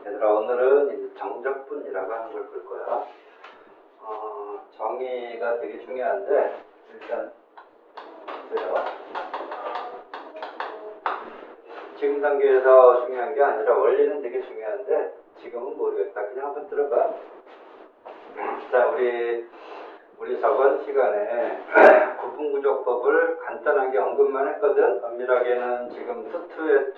얘들아, 오늘은 이제 정적분이라고 하는 걸 볼 거야. 정의가 되게 중요한데, 일단 보세요. 지금 단계에서 중요한 게 아니라 원리는 되게 중요한데 지금은 모르겠다. 그냥 한번 들어봐. 자, 우리 저번 시간에 구분구조법을 간단하게 언급만 했거든. 엄밀하게는 지금 수투의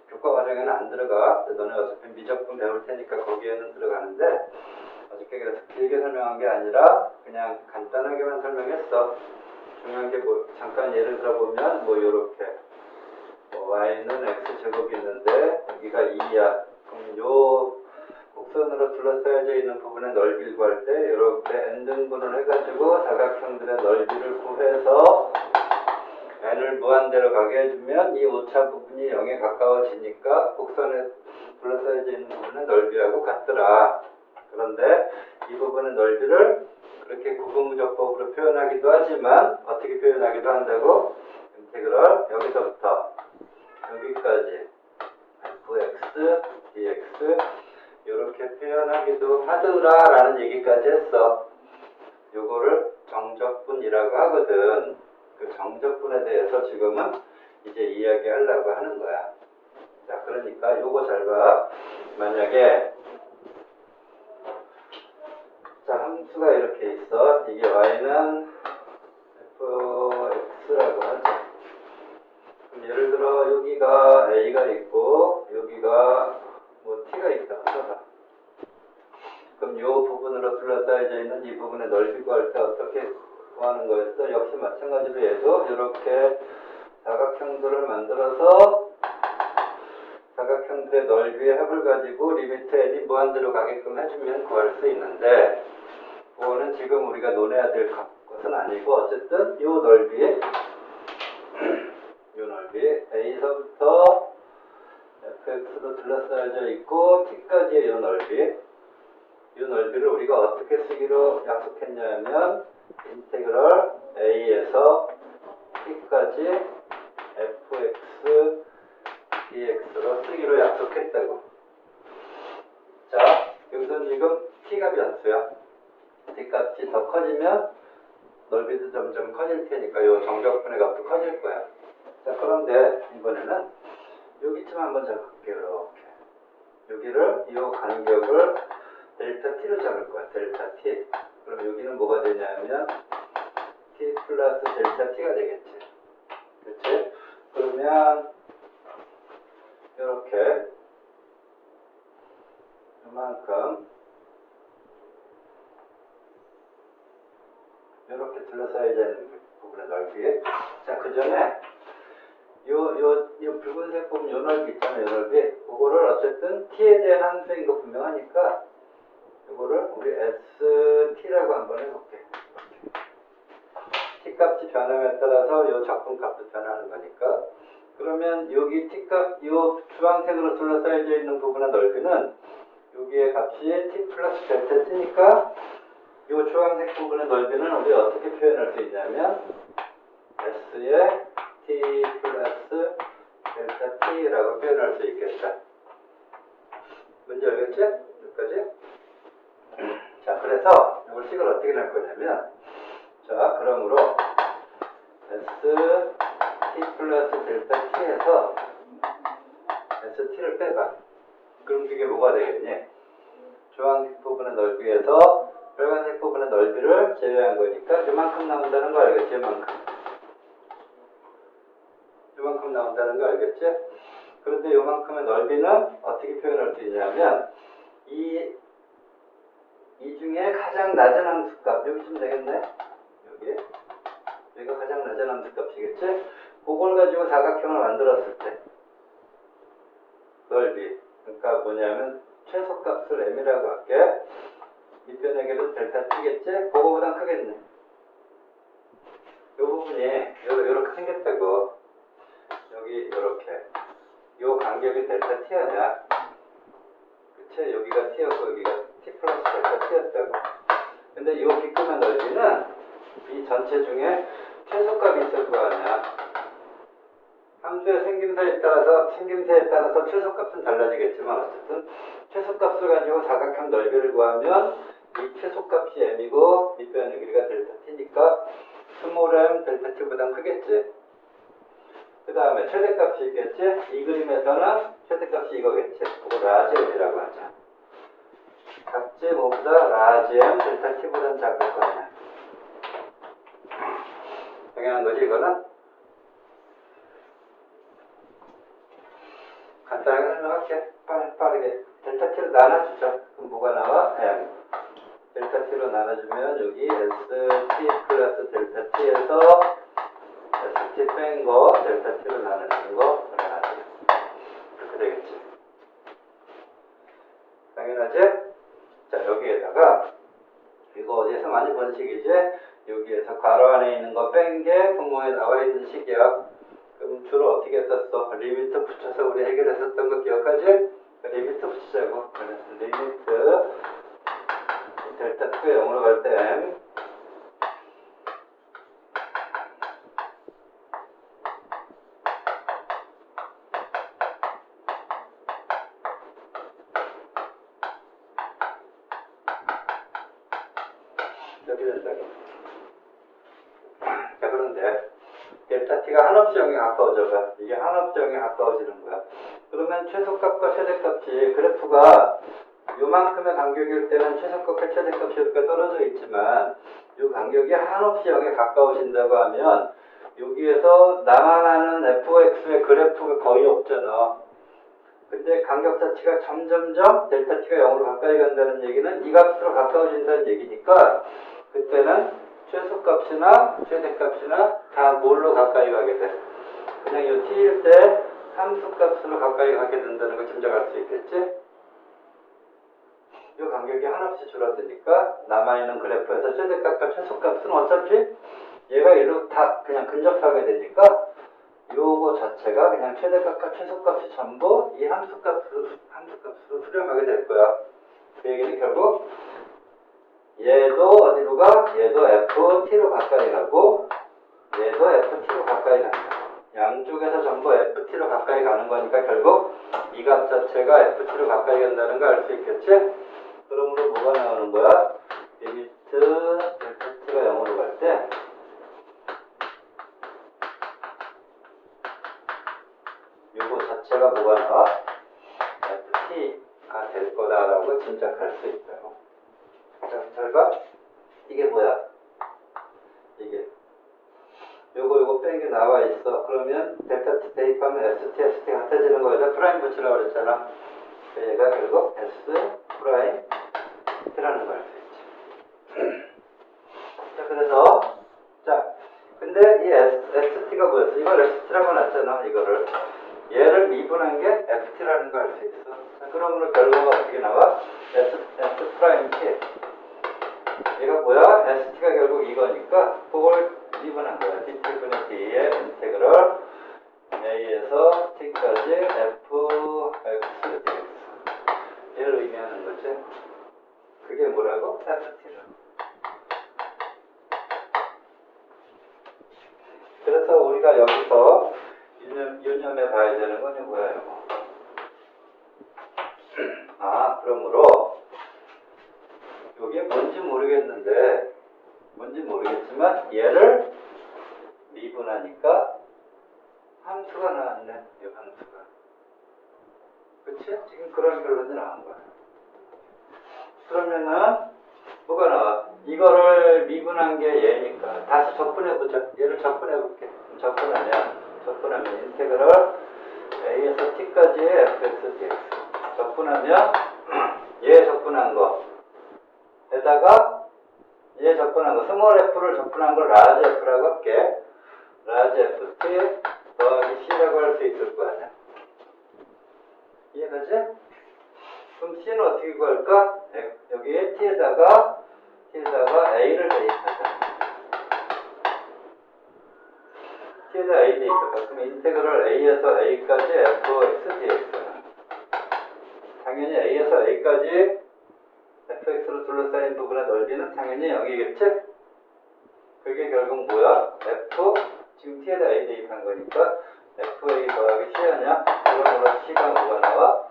교과 과정에는 안 들어가. 너네 어차피 미적분 배울 테니까 거기에는 들어가는데, 어저께 그래서 길게 설명한 게 아니라 그냥 간단하게만 설명했어. 중요한 게 뭐, 잠깐 예를 들어보면 뭐 요렇게 y는 x제곱이 있는데 여기가 2야. 그럼 요 곡선으로 둘러싸여져 있는 부분의 넓이를 구할 때 이렇게 n등분을 해가지고 사각형들의 넓이를 구해서 n을 무한대로 가게 해주면 이 오차 부분이 0에 가까워지니까 곡선에 둘러싸여져 있는 부분의 넓이하고 같더라. 그런데 이 부분의 넓이를 그렇게 구분구조법으로 표현하기도 하지만 어떻게 표현하기도 한다고? 인테그럴 여기서부터 여기까지 fx, dx 이렇게 표현하기도 하더라라는 얘기까지 했어. 요거를 정적분이라고 하거든. 그 정적분에 대해서 지금은 이제 이야기하려고 하는 거야. 자, 그러니까 요거 잘 봐. 만약에 자, 함수가 이렇게 있어. 이게 y는 fx라고 하죠. 그럼 예를 들어 여기가 a가 있고 여기가 뭐 t가 있다고 써봐. 그럼 이 부분으로 둘러싸여져 있는 이 부분의 넓이 구할 때 어떻게 구하는 거였어? 역시 마찬가지로 얘도 이렇게 사각형들을 만들어서 사각형들의 넓이의 합을 가지고 리미트 n이 무한대로 가게끔 해주면 구할 수 있는데, 그거는 지금 우리가 논해야 될 것은 아니고 어쨌든 이 넓이 이 넓이 a서부터 fx로 둘러싸여져 있고 t까지의 이 넓이를 우리가 어떻게 쓰기로 약속했냐면 인테그럴 a에서 t까지 fx dx로 쓰기로 약속했다고. 자, 여기서는 지금 t가 변수야. t 값이 더 커지면 넓이도 점점 커질 테니까 이 정적분의 값도 커질 거야. 자, 그런데 이번에는 여기쯤 한번 잡을게요. 이렇게 여기를 이 간격을 델타 t로 잡을 거야. 델타 t. 그럼 여기는 뭐가 되냐면 t 플러스 델타 t가 되겠지. 그렇지? 그러면 이렇게 이만큼 이렇게 둘러싸여져 있는 부분의 넓이. 자, 그 전에 요 붉은색 부분 요 넓이 있잖아요. 요 넓이. 그거를 어쨌든 t에 대한 함수인 거 분명하니까 이거를 우리 st라고 한번 해볼게. t 값이 변함에 따라서 요 적분 값도 변하는 거니까. 그러면 여기 t 값, 요 주황색으로 둘러싸여져 있는 부분의 넓이는 여기의 값이 t 플러스 델타 t니까 요 주황색 부분의 넓이는 우리 어떻게 표현할 수 있냐면 s의 t 플러스 델타 t라고 표현할 수 있겠다. 뭔지 알겠지? 여기까지? 자, 그래서 이걸 식을 어떻게 낼 거냐면, 자, 그러므로 s t 플러스 델타 t에서 st를 빼봐. 그럼 그게 뭐가 되겠니? 주황색 부분의 넓이에서 빨간색 부분의 넓이를 제외한 거니까 이만큼 나온다는 거 알겠지? 이만큼 나온다는 거 알겠지? 그런데 이만큼의 넓이는 어떻게 표현할 수 있냐면 이 중에 가장 낮은 함수값 여기쯤 되겠네? 여기가 가장 낮은 함수값이겠지? 그걸 가지고 사각형을 만들었을 때 넓이, 그러니까 뭐냐면 최소값을 m이라고 할게. 밑변에게는 델타 t겠지? 그거보단 크겠네. 이 부분이 요렇게 생겼다고. 여기 이렇게 요 간격이 델타 t 아니야. 그치? 여기가 t였고 여기가 t 플러스 델타 t였다고. 근데 요 비큼의 넓이는 이 전체 중에 최소값이 있을 거 아니야. 함수의 생김새에 따라서 최소값은 달라지겠지만 어쨌든 최소값을 가지고 사각형 넓이를 구하면 이 최소값이 m이고 밑변의 길이가 델타 t니까 스몰 m 델타 t보단 크겠지. 그 다음에 최대값이 있겠지. 이 그림에서는 최대값이 이거겠지. 그거 라지 m이라고 하자. 각지 모두 다 라지 m 델타 t보단 작을 거야. 당연한 거지 이거는. 간단하게 설명할게. 빠르게. 델타 t로 나눠주자. 그럼 뭐가 나와? m. 델타 t로 나눠주면 여기 st 플러스 델타 t에서 st 뺀 거 델타 t로 나눠주는 거 나눠주는 그렇게 되겠지. 당연하지? 자, 여기에다가 이거 어디에서 많이 본 식이지? 여기에서 괄호 안에 있는 거 뺀 게 분모에 나와 있는 식이야. 그럼 주로 어떻게 썼어? 리미트 붙여서 우리 해결했었던 거 기억하지? 리미트 붙이자고. 그래서 리미트 델타 t가 0으로 갈 때 m 이렇게 된다고. 자, 그런데 델타 t가 한없이 0에 가까워져가. 이게 한없이 0에 가까워지는 거야. 그러면 최소값과 최대값이 그래프가 요만큼의 간격일 때는 최소값과 최대값이 이렇게 떨어져 있지만 이 간격이 한없이 0에 가까워진다고 하면 여기에서 나만 아는 fx의 그래프가 거의 없잖아. 근데 간격 자체가 점점점 델타 t가 0으로 가까이 간다는 얘기는 이 값으로 가까워진다는 얘기니까 그때는 최소값이나 최대값이나 다 뭘로 가까이 가게 돼? 그냥 이 t일 때 함수값으로 가까이 가게 된다는 걸 짐작할 수 있겠지? 이 간격이 한없이 줄어드니까 남아있는 그래프에서 최대값과 최소값은 어차피 얘가 일로 다 그냥 근접하게 되니까 요거 자체가 그냥 최대값과 최소값이 전부 이 함수값으로 수렴하게 될 거야. 그 얘기는 결국 얘도 어디로 가? 얘도 ft로 가까이 가고 얘도 ft로 가까이 간다. 양쪽에서 전부 ft로 가까이 가는 거니까 결국 이 값 자체가 ft로 가까이 간다는 걸 알 수 있겠지? 그러므로 뭐가 나오는 거야? 리미트 델타 t가 0으로 갈 때 요거 자체가 뭐가 나와? ft가 될 거다라고 짐작할 수 있어요. 자, 잘 봐. 이게 뭐야? 이게 요거 뺀 게 나와 있어. 그러면 델타 t 대입하면 ST 같아지는 거에다 프라임 붙이라고 그랬잖아. 얘가 결국 S 프라임 T라는 걸 알 수 있지. 자, 그래서 근데 이 ST가 뭐였어? 이걸 ST라고 놨잖아. 이거를 얘를 미분한 게 FT라는 걸 알 수 있어. 자, 그러므로 결과가 어떻게 나와? S 프라임 T. 얘가 뭐야? ST가 결국 이거니까 그걸 미분한 거야. dt분의 d의 인테그럴 a에서 t까지 fx dx. 얘를 의미하는 거지. 그게 뭐라고? ft라고. 그래서 우리가 여기서 유념해 봐야 되는 건 뭐야, 이거. 아, 그러므로 이게 뭔지 모르겠지만 얘를 미분하니까 함수가 나왔네. 이 함수가. 그치? 지금 그런 결론이 나온 거야. 그러면은 뭐가 나와? 이거를 미분한 게 얘니까 다시 적분해보자. 얘를 적분해볼게. 적분하면 인테그럴 a에서 t까지의 fx dx. 적분하면 얘 적분한 거 에다가 얘 적분한 거 스몰 f를 적분한 걸 라지 f라고 할게. 라지 ft 더하기 c라고 할 수 있을 거 아니야. 이해가지? 그럼 c는 어떻게 구할까? 여기에 t에다가 a를 대입하자. t에다 a 대입할까? 그럼 인테그럴 a에서 a까지 fx dx는 당연히 a에서 a까지 fx로 둘러싸인 부분의 넓이는 당연히 0이겠지? 그게 결국 뭐야? f 지금 t에다 a 대입한 거니까 fa 더하기 c 아니야? 그러므로 c가 뭐가 나와?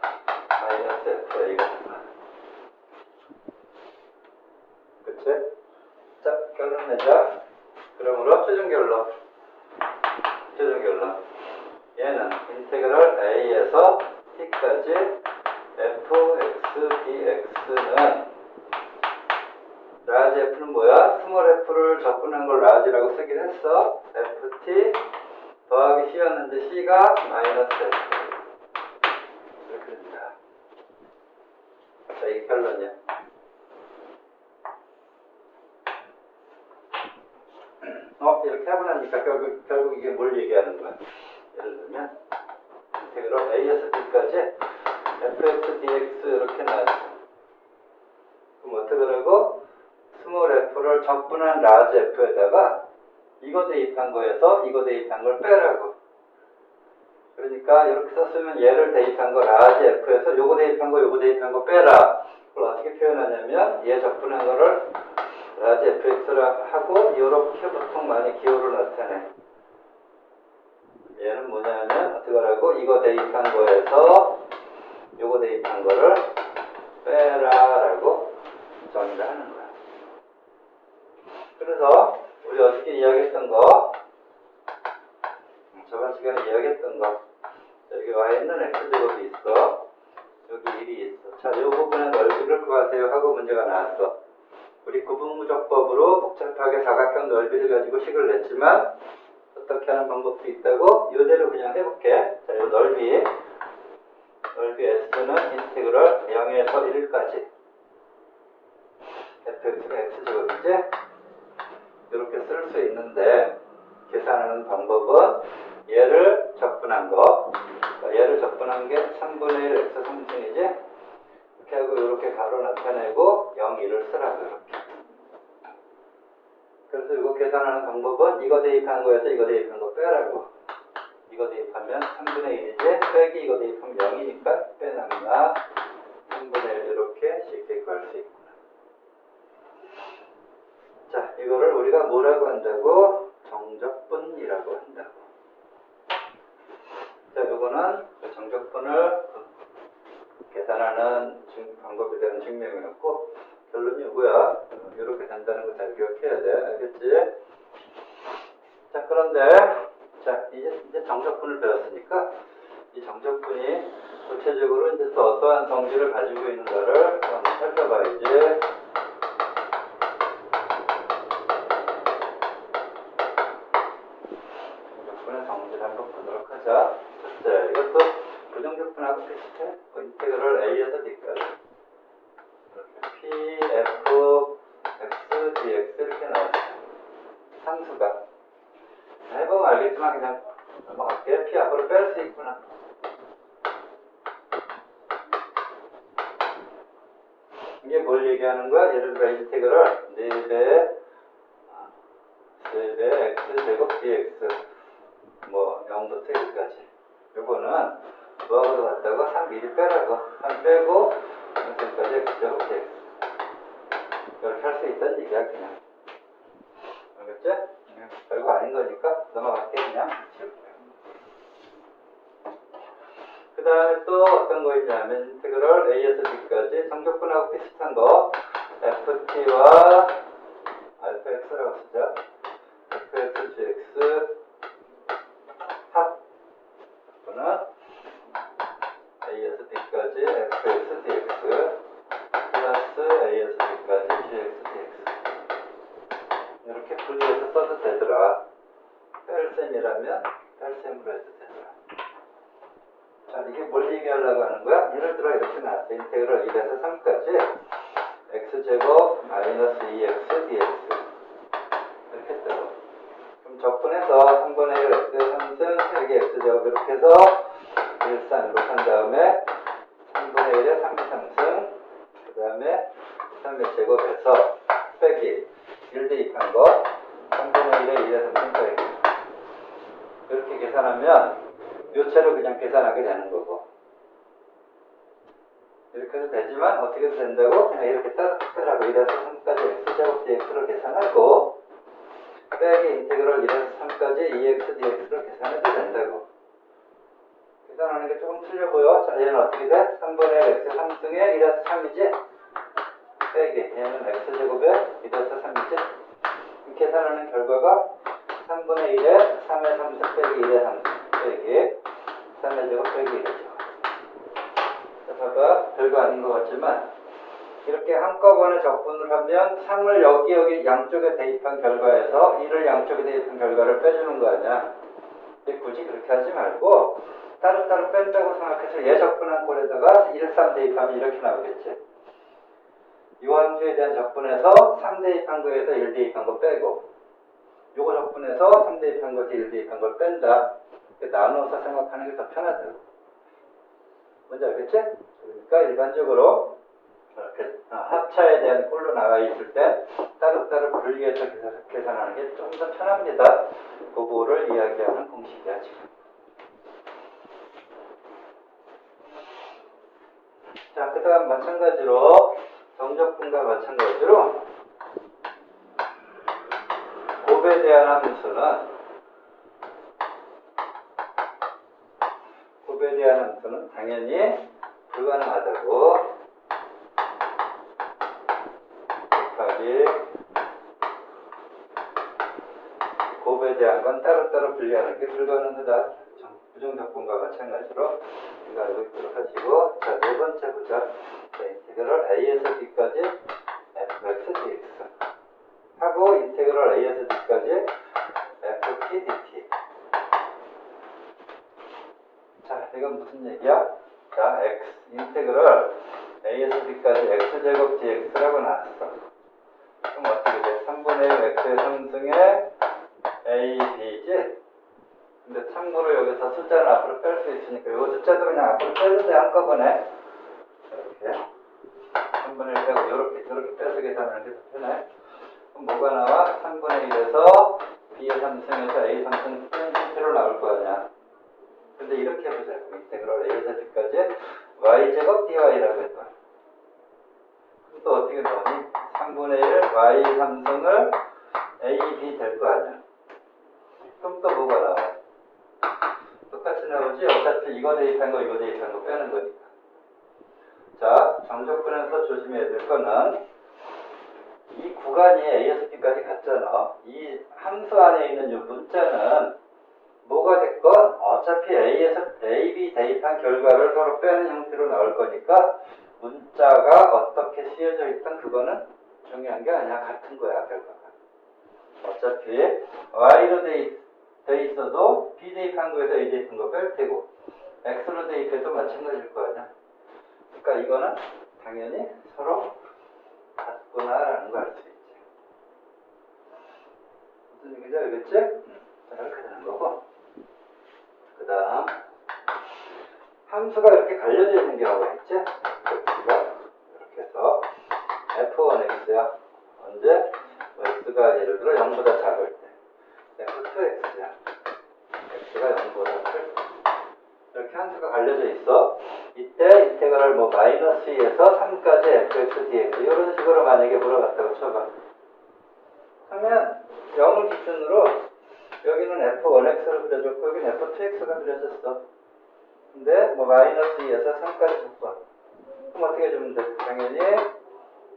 마이너스 FA가 그치? 자, 결론 내자. 그러므로 최종 결론 얘는 인테그럴 A에서 T까지 fx dx는 라지 f는 뭐야? 스몰 f를 접근한 걸 라지라고 쓰긴 했어. ft 더하기 c였는데 c가 마이너스 f 이렇게 됩니다. 자, 이게 결론이야. 이렇게 하고 나니까 결국 이게 뭘 얘기하는 거야? 예를 들면 인테그럴 A에서 B까지 fx dx 이렇게 나왔어. 그럼 어떡하라고? 스몰 f를 적분한 라지 f에다가 이거 대입한 거에서 이거 대입한 걸 빼라고. 그러니까 이렇게 썼으면 얘를 대입한 거 라지 f에서 요거 대입한 거 빼라. 그걸 어떻게 표현하냐면 얘 적분한 거를 라지 fx라 하고 이렇게 보통 많이 기호를 나타내. 얘는 뭐냐면 어떻게 하라고? 이거 대입한 거에서 요거 대입한 거를 빼라라고 정의를 하는 거야. 그래서 우리 어떻게 이야기했던 거, 저번 시간에 이야기했던 거, 여기 y는 x제곱이 있어. 여기 1이 있어. 자, 이 부분의 넓이를 구하세요 하고 문제가 나왔어. 우리 구분무적법으로 복잡하게 사각형 넓이를 가지고 식을 냈지만 어떻게 하는 방법도 있다고 이대로 그냥 해볼게. 자, 이 넓이 S는 인테그럴 0에서 1까지 fx가 x제곱이지? 이렇게 쓸 수 있는데 계산하는 방법은 얘를 적분한 거, 얘를 적분한 게 3분의 1 x 3승이지? 이렇게 하고 이렇게 가로 나타내고 0, 1을 쓰라고 이렇게. 그래서 이거 계산하는 방법은 이거 대입한 거에서 이거 대입한 거 빼라고. 이거 대입하면 3분의 1이지? 빼기 이거 대입하면 0이니까 빼놨나 3분의 1 이렇게 쉽게 구할 수 있구나. 자, 이거를 우리가 뭐라고 한다고? 정적분이라고 한다고. 자, 이거는 정적분을 계산하는 방법에 대한 증명이었고, 결론이 뭐야? 이렇게 된다는 거 잘 기억해야 돼. 알겠지? 자, 그런데, 자, 이제 정적분을 배웠으니까, 이 정적분이 구체적으로 이제 또 어떠한 성질을 가지고 있는가를 한번 살펴봐야지. 정적분의 성질 한번 보도록 하자. 첫째, 이것도 부정적분하고 비슷해. 인테그럴 A에서 B까지. P, F, X, dx 이렇게 나왔어. 상수가. 해보면 알겠지만 그냥 넘어갈게. P 앞으로 뺄 수 있구나. 이게 뭘 얘기하는 거야? 예를 들어 인테그럴 4배 x제곱 dx 뭐 0부터 1까지. 요거는 뭐하고도 같다고? 3 미리 빼라고. 3 빼고 0까지 x제곱 dx 이렇게 할 수 있다는 얘기야 그냥. 알겠지? 별거 아닌 거니까 넘어갈게 그냥. 그 다음에 또 어떤 거 있냐면 인테그럴 A에서 B까지 정적분하고 비슷한 거 ft와 알파 x라고 쓰자. fx gx 합 또는 A에서 B까지 fx dx 플러스 A에서 B까지 gx dx 이렇게 분리해서 써도 되더라. 뺄셈이라면 뺄셈으로 해도 되더라. 자, 이게 뭘 얘기하려고 하는 거야? 예를 들어 이렇게 나왔어. 인테그럴 1에서 3까지 x제곱 마이너스 2x dx 이렇게 했다고. 그럼 적분해서 3분의 1 x 3승 3개 x제곱 이렇게 해서 1, 3 이렇게 한 다음에 3분의 1에 3, 3승 그 다음에 3의 제곱에서 빼기 1 대입한 거 3분의 1에 1에 3승 빼기 이렇게 계산하면 요체로 그냥 계산하게 되는 거고. 이렇게 해도 되지만 어떻게 해도 된다고? 그냥 이렇게 따라하고 1에서 3까지 x제곱 dx로 계산하고 빼기 인테그럴 1에서 3까지 2x dx로 계산해도 된다고. 계산하는 게 조금 틀려 보여. 자, 얘는 어떻게 돼? 3분의 x 3승에 1에서 3이지? 빼기. 얘는 x제곱에 1에서 3이지? 계산하는 결과가 3분의 1에 3의 3승 빼기 1의 3승 빼기 3의 제곱 빼기 1의 제곱. 자, 봐봐. 별거 아닌 것 같지만 이렇게 한꺼번에 적분을 하면 3을 여기 양쪽에 대입한 결과에서 1을 양쪽에 대입한 결과를 빼주는 거 아니야. 근데 굳이 그렇게 하지 말고 따로따로 뺀다고 생각해서 얘 적분한 꼴에다가 1, 3 대입하면 이렇게 나오겠지. 이 함수에 대한 적분에서 3 대입한 거에서 1 대입한 거 빼고 요거 적분해서 3 대입한 거에서 1 대입한 걸 뺀다. 나눠서 생각하는 게 더 편하다고. 뭔지 알겠지? 그러니까 일반적으로 이렇게 합차에 대한 꼴로 나와 있을 때 따로따로 분리해서 계산하는 게 좀 더 편합니다. 그거를 이야기하는 공식이야 지금. 자, 그 다음 마찬가지로 정적분과 마찬가지로 곱에 대한 함수는 당연히 불가능하다고. 곱하기 곱에 대한 건 따로따로 분리하는 게 불가능하다. 부정적분과 마찬가지로 이거 알고 있도록 하시고. 자, 네 번째 보자. 자, 인테그럴 a에서 b까지 fx dx 하고 인테그럴 a에서 b까지 ft dt. 자, 이건 무슨 얘기야? 자, x 인테그럴 a에서 b까지 x제곱 dx라고 나왔어. 그럼 어떻게 돼? 3분의 1 x의 3승에 a, b지? 근데 참고로 여기서 숫자를 앞으로 뺄 수 있으니까 이 숫자도 그냥 앞으로 빼도 돼, 한꺼번에. 이렇게 3분의 1 빼고 이렇게 빼서 계산하는 게 더 편해. 그럼 뭐가 나와? 3분의 1에서 b의 3승에서 a 3승 뺀 형태로 나올 거 아니야. 근데 이렇게 해보자고. 인테그럴 a에서 b까지 y제곱 dy라고 했다. 그럼 또 어떻게 나오니? 3분의 1 y 3승을 a, b 될 거 아니야. 그럼 또 뭐가 나와? 똑같이 나오지? 어차피 이거 대입한 거 빼는 거니까. 자, 정적분에서 조심해야 될 거는 이 구간이 a에서 b까지 갔잖아. 이 함수 안에 있는 이 문자는 뭐가 됐건 어차피 a에서 a, b 대입한 결과를 서로 빼는 형태로 나올 거니까 문자가 어떻게 씌어져 있던 그거는 중요한 게 아니야. 같은 거야, 결과가. 어차피 y로 돼 있어도 b 대입한 거에서 a 대입한 거 뺄 테고 x로 대입해도 마찬가지일 거 아니야. 그러니까 이거는 당연히 서로 같구나라는 걸 알 수 있지. 무슨 얘기인지 알겠지? 자, 이렇게 되는 거고. 그 다음 함수가 이렇게 갈려져 있는 경우가 있지? 이렇게 해서 f1x야. 언제? x가 예를 들어 0보다 작을 때 f2x야. x가 0보다 클 때. 이렇게 함수가 갈려져 있어. 이때 인테그럴 마이너스 2에서 3까지 fx dx 이런 식으로 만약에 물어봤다고 쳐봐. 하면 0을 기준으로 여기는 f1x로 그려졌고 여기는 f2x가 그려졌어. 근데 마이너스 2에서 3까지 줬어. 그럼 어떻게 해주면 돼? 당연히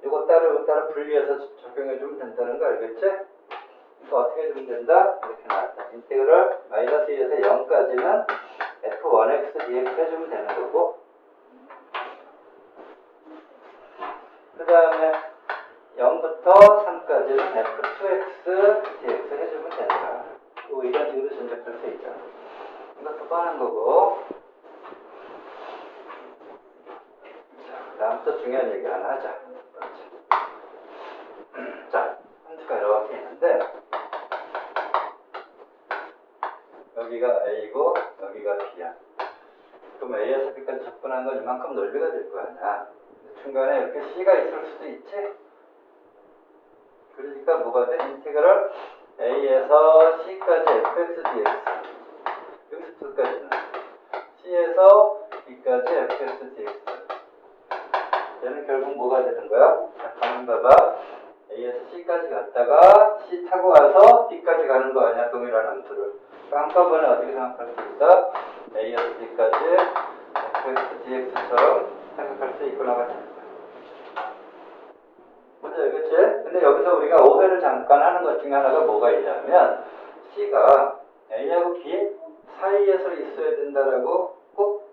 이거 따로 분리해서 적용해주면 된다는 거 알겠지? 그러니까 어떻게 해주면 된다? 이렇게 나왔다. 인테그럴 마이너스 2에서 0까지는 f1x dx 해주면 되는 거고, 그 다음에 0부터 3까지는 f2x dx 해주면 된다. 이런 식으로 전제할 수 있잖아. 이것도 뻔한 거고. 자, 다음부터 중요한 얘기 하나 하자. 자, 함수가 이렇게 있는데 여기가 a고 여기가 b야. 그럼 a에서 b까지 접근한 건 이만큼 넓이가 될 거 아니야. 중간에 이렇게 c가 있을 수도 있지. 그러니까 뭐가 돼? 인테그럴 a에서 c까지 fx dx. 여기서 2까지는 c에서 b까지 fx dx. 얘는 결국 뭐가 되는 거야? 자, 가만 봐봐. a에서 c까지 갔다가 c 타고 와서 b까지 가는 거 아니야, 동일한 함수를. 한꺼번에 어떻게 생각할 수 있어? A에서 B까지 fx dx처럼 생각할 수 있구나 같은 거야. 문제 알겠지? 근데 여기서 우리가 오해를 잠깐 하는 것 중에 하나가 뭐가 있냐면 C가 A하고 B 사이에서 있어야 된다라고 꼭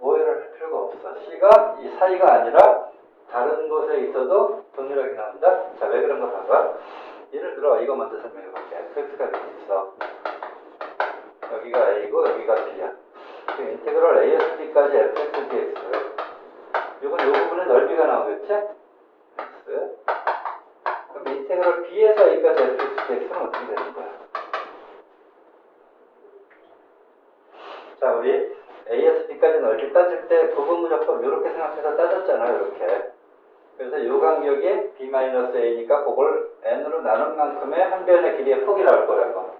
오해를 할 필요가 없어. C가 이 사이가 아니라 다른 곳에 있어도 동일하게 나온다. 자, 왜 그런 거 봐봐. 예를 들어 이거 먼저 설명해 볼게. fx가 이렇게 있어. 여기가 A고 여기가 B야. 그 인테그럴 A에서 B까지 fx dx. 이건 이 부분의 넓이가 나오겠지? x. 그럼 인테그럴 B에서 A까지 fx dx는 어떻게 되는 거야? 자, 우리 A에서 B까지 넓이 따질 때 부분무적법 이렇게 생각해서 따졌잖아, 이렇게. 그래서 이 간격이 B-A니까 그걸 N으로 나눈 만큼의 한 변의 길이의 폭이 나올 거라고.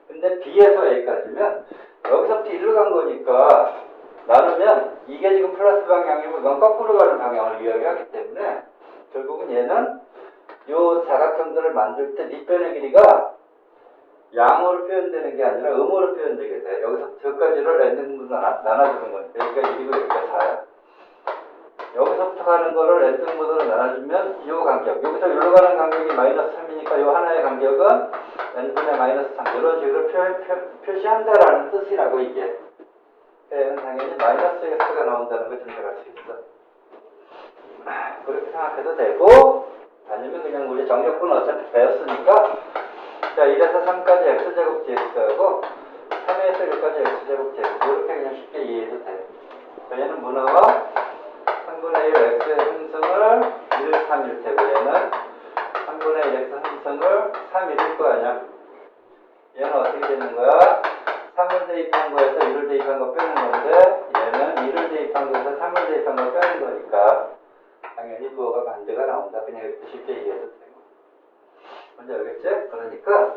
근데 B에서 A까지면 여기서부터 일로 간 거니까 나누면 이게 지금 플러스 방향이면 이건 거꾸로 가는 방향을 이야기하기 때문에 결국은 얘는 이 사각형들을 만들 때 밑변의 길이가 양으로 표현되는 게 아니라 음으로 표현되게 돼. 여기서부터 여기까지를 N등분으로 나눠주는 거니까 여기가 1이고 여기가 4야. 여기서부터 가는 거를 N등분으로 나눠주면 이 간격, 여기서 여기로 가는 간격이 마이너스 3이니까 이 하나의 간격은 N분의 마이너스 3 이런 식으로 표시한다라는 뜻이라고 이게. 얘는 당연히 마이너스 X가 나온다는 걸 증명할 수 있어. 그렇게 생각해도 되고 아니면 그냥 우리 정적분 어차피 배웠으니까 자 1에서 3까지 X제곱 dx하고 3에서 1까지 X제곱 dx 이렇게 그냥 쉽게 이해해도 돼. 얘는 문화와 3분의 1 x의 함승을 1, 3일 테고 얘는 3분의 1 x 함승을 3, 1일 거 아니야. 얘는 어떻게 되는 거야? 3을 대입한 거에서 1을 대입한 거 빼는 건데 얘는 1을 대입한 거에서 3을 대입한 거 빼는 거니까 당연히 부호가 반대가 나온다. 그냥 이렇게 쉽게 이해해도 되고. 뭔지 알겠지? 그러니까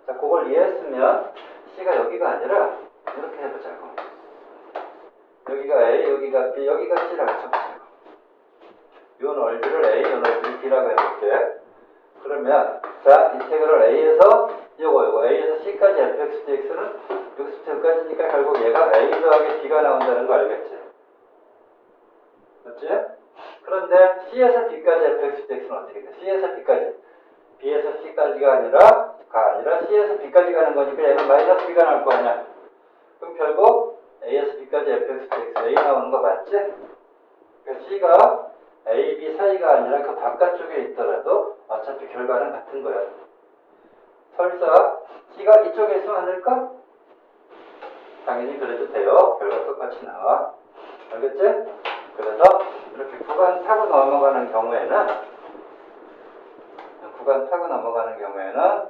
자 그걸 이해했으면 C가 여기가 아니라 이렇게 해보자고. 여기가 A, 여기가 B, 여기가 C라고 쳐보자고. 요 넓이를 A, 요 넓이를 B라고 해볼게. 그러면 자 인테그럴 A에서 요거 A에서 C까지 fx dx는 여기서부터 여기까지니까 결국 얘가 A 더하기 B가 나온다는 거 알겠지? 맞지? 그런데 C에서 B까지 fx dx는 어떻게 돼? C에서 B까지 B에서 C까지가 아니라 C에서 B까지 가는 거니까 얘는 마이너스 B가 나올 거 아니야. 그럼 결국 A에서 B까지 fx dx A 나오는 거 맞지? 그러니까 C가 A, B 사이가 아니라 그 바깥쪽에 있더라도 어차피 결과는 같은 거야. 설사 C가 이쪽에 있으면 안 될까? 당연히 그래도 돼요. 결과 똑같이 나와. 알겠지? 그래서 이렇게 구간 타고 넘어가는 경우에는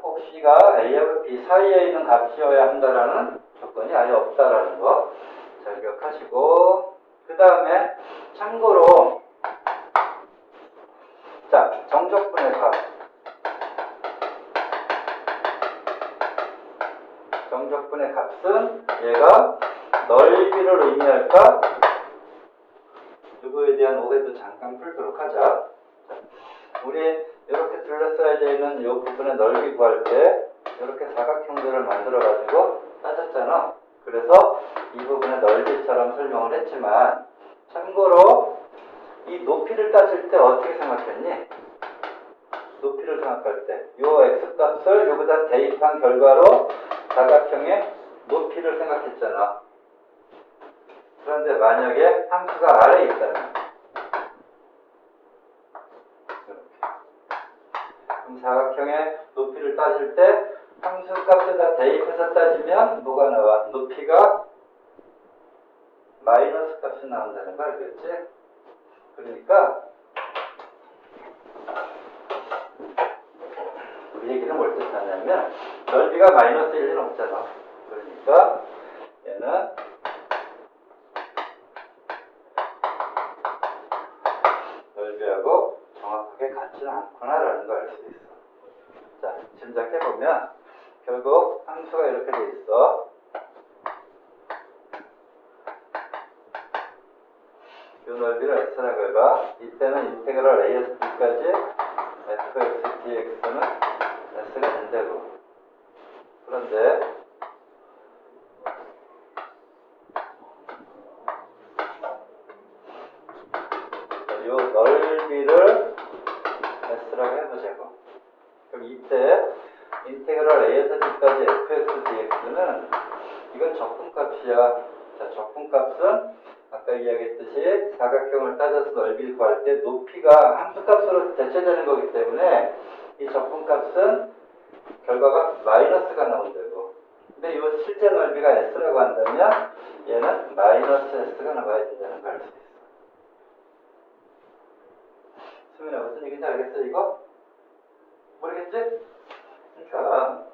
꼭 C가 A하고 B 사이에 있는 값이어야 한다라는 조건이 아예 없다라는 거 잘 기억하시고 그 다음에 참고로 자 정적분의 값 정적분의 값은 얘가 넓이를 의미할까? 이거에 대한 오해도 잠깐 풀도록 하자. 우리 이렇게 둘러싸여져 있는 이 부분의 넓이 구할 때 이렇게 사각형들을 만들어 가지고 따졌잖아. 그래서 이 부분의 넓이처럼 설명을 했지만 참고로 이 높이를 따질 때 어떻게 생각했니? 높이를 생각할 때 이 x값을 여기다 대입한 결과로 사각형의 높이를 생각했잖아. 그런데 만약에 함수가 아래에 있다면 그럼 사각형의 높이를 따질 때 함수 값에다 대입해서 따지면 뭐가 나와? 높이가 마이너스 값이 나온다는 거 알겠지? 그러니까 그 얘기는 뭘 뜻하냐면 넓이가 마이너스 1은 없잖아. 그러니까 얘는 넓이하고 정확하게 같지는 않구나라는 걸 알 수 있어. 자, 짐작해보면 결국 함수가 이렇게 돼 있어. 이 넓이를 x라고 해봐. 이때는 인테그럴 a에서 b까지 fx dx는 s가 된다고. 그런데 이때 인테그럴 a에서 b까지 fx dx는 이건 적분값이야. 자, 적분값은 아까 이야기했듯이 사각형을 따져서 넓이를 구할 때 높이가 함수값으로 대체되는 거기 때문에 이 적분값은 결과가 마이너스가 나온다고. 근데 이 실제 넓이가 s라고 한다면 얘는 마이너스 s가 나와야 된다는 걸 알 수 있어. 수민아, 무슨 얘기인지 알겠어, 이거? 모르겠지? 그러니까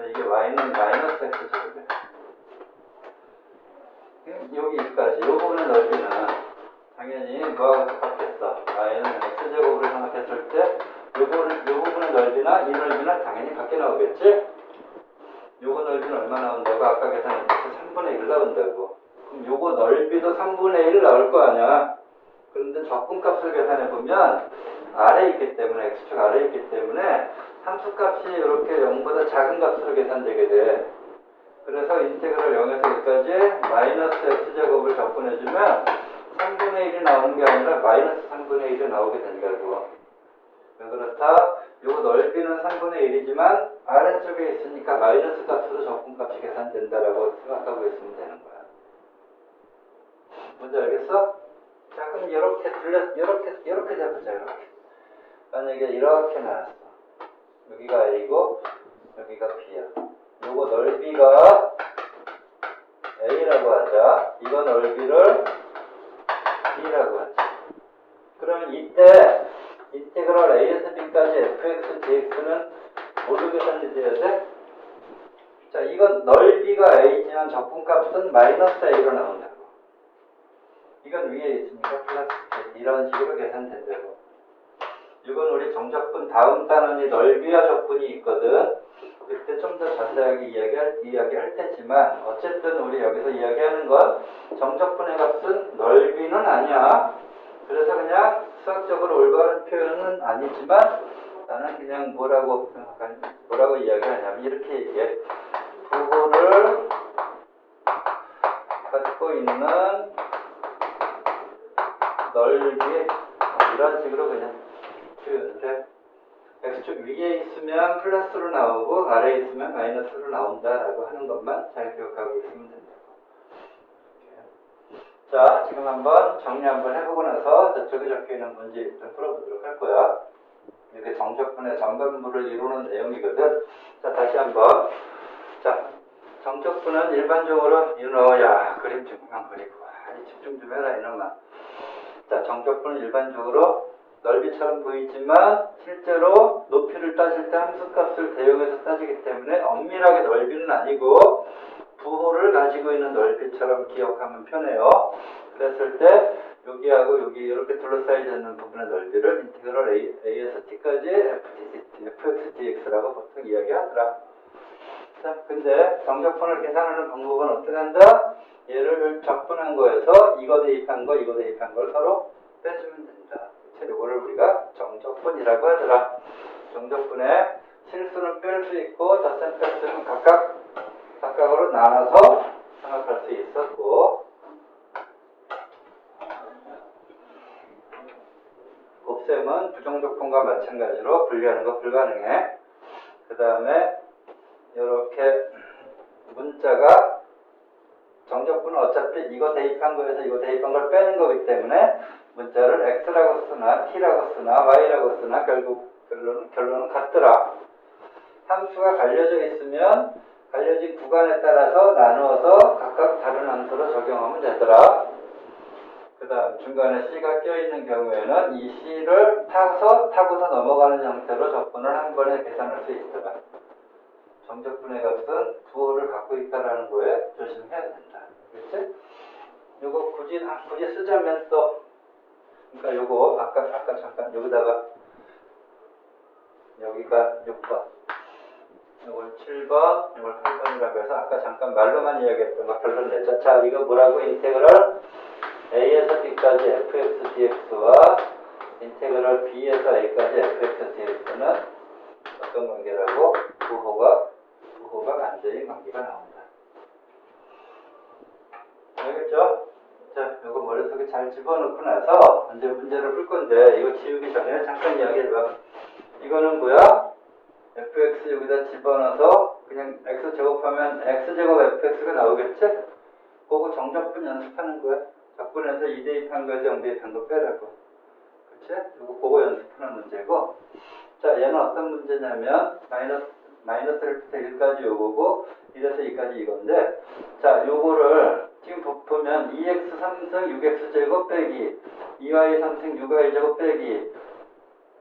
이게 y는 마이너스 x 제곱이야. 여기까지, 이 부분의 넓이는 당연히 뭐하고 똑같겠어. y는 x 제곱으로 생각했을 때 이 부분의 넓이나 이 넓이는 당연히 밖에 나오겠지? 요거 넓이는 얼마 나온다고? 아까 계산했듯이 3분의 1 나온다고. 그럼 요거 넓이도 3분의 1 나올 거 아니야? 그런데 적분값을 계산해보면 아래에 있기 때문에, x축 아래에 있기 때문에 함수값이 이렇게 0보다 작은 값으로 계산되게 돼. 그래서 인테그럴 0에서 1까지 마이너스 x제곱을 적분해주면 3분의 1이 나오는 게 아니라 마이너스 3분의 1이 나오게 된다고. 왜 그렇다? 요 넓이는 3분의 1이지만 아래쪽에 있으니까 마이너스 값으로 적분값이 계산된다라고 생각하고 있으면 되는 거야. 뭔지 알겠어? 자, 그럼 이렇게 해보자, 이렇게. 만약에 이렇게 나왔어. 여기가 A고, 여기가 B야. 요거 넓이가 A라고 하자. 이거 넓이를 B라고 하자. 그러면 이때 인테그럴 A에서 B까지 fx dx는 뭘로 계산이 돼야 돼? 자, 이건 넓이가 A지만 적분값은 마이너스 A로 나온다고. 이건 위에 있으니까 플러스 B. 이런 식으로 계산된다고. 이건 우리 정적분 다음 단원이 넓이와 적분이 있거든. 그때 좀 더 자세하게 이야기할 테지만 어쨌든 우리 여기서 이야기하는 건 정적분의 값은 넓이는 아니야. 그래서 그냥 수학적으로 올바른 표현은 아니지만 나는 그냥 뭐라고 이야기하냐면 이렇게 얘기해. 부호를 갖고 있는 넓이, 이런 식으로 그냥 표현을 해. x축 위에 있으면 플러스로 나오고 아래에 있으면 마이너스로 나온다라고 하는 것만 잘 기억하고 있으면 된다고. 자, 지금 한번 정리 한번 해보고 나서 저쪽에 적혀있는 문제 일단 풀어보도록 할 거야. 이게 정적분의 전반부를 이루는 내용이거든. 자, 다시 한번. 자, 정적분은 일반적으로 이놈야 그림 좀만 그리고 집중 좀 해라 이놈아. 자, 정적분은 일반적으로 넓이처럼 보이지만 실제로 높이를 따질 때 함수값을 대용해서 따지기 때문에 엄밀하게 넓이는 아니고 부호를 가지고 있는 넓이처럼 기억하면 편해요. 그랬을 때 여기하고 여기 이렇게 둘러싸여져 있는 부분의 넓이를 인테그럴 A에서 T까지 fx dx라고 보통 이야기하더라. 자, 근데 정적분을 계산하는 방법은 어떻게 한다? 얘를 적분한 거에서 이거 대입한 거, 이거 대입한 걸 서로 빼주면 된다. 이거를 우리가 정적분이라고 하더라. 정적분에 실수는 뺄 수 있고 덧셈 뺄수는 각각으로 나눠서 생각할 수 있었고, 곱셈은 부정적분과 마찬가지로 분리하는 거 불가능해. 그 다음에 이렇게 문자가 정적분은 어차피 이거 대입한 거에서 이거 대입한 걸 빼는 거기 때문에 문자를 x라고 쓰나 t라고 쓰나 y라고 쓰나 결국 결론은 같더라. 함수가 갈려져 있으면 갈려진 구간에 따라서 나누어서 각각 다른 함수로 적용하면 되더라. 그 다음 중간에 c가 껴있는 경우에는 이 c를 타고서 넘어가는 형태로 적분을 한 번에 계산할 수 있더라. 정적분의 값은 부호를 갖고 있다라는 거에 조심해야 된다. 그렇지? 요거 굳이 쓰자면 또, 그러니까 요거 아까 잠깐 여기다가 여기가 6번, 요걸 7번, 요걸 8번이라고 해서 아까 잠깐 말로만 이야기했던 거 결론 내자. 자, 이거 뭐라고? 인테그럴 A에서 B까지 fx dx와 인테그럴 B에서 A까지 fx dx는 어떤 관계라고? 부호가 반대인 관계가 나온다. 알겠죠? 자, 이거 머릿속에 잘 집어넣고 나서 이제 문제를 풀 건데 이거 지우기 전에 잠깐 이야기해봐. 이거는 뭐야? fx 여기다 집어넣어서 그냥 x 제곱하면 x제곱 fx가 나오겠지? 그거 정적분 연습하는 거야. 적분에서 2대입한 거에서 0대입한 거 빼라고. 그치? 그거 연습하는 문제고. 자, 얘는 어떤 문제냐면 마이너스 1부터 1까지 요거고 1에서 2까지 이건데, 자, 요거를 지금 보면 2x 3승 6x 제곱 빼기 2y 3승 6y 제곱 빼기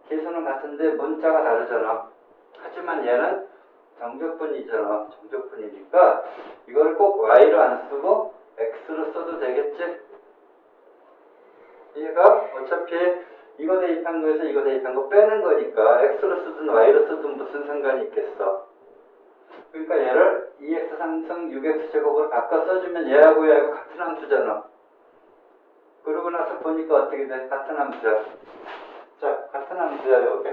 계수는 같은데 문자가 다르잖아. 하지만 얘는 정적분이잖아. 정적분이니까 이거를 꼭 y로 안 쓰고 x로 써도 되겠지? 얘가 어차피 이거 대입한 거에서 이거 대입한 거 빼는 거니까 x로 쓰든 y로 쓰든 무슨 상관이 있겠어. 그러니까 얘를 2x 3승 6x 제곱으로 바꿔 써주면 얘하고 얘하고 같은 함수잖아. 그러고 나서 보니까 어떻게 돼? 같은 함수야. 자, 같은 함수야 여기.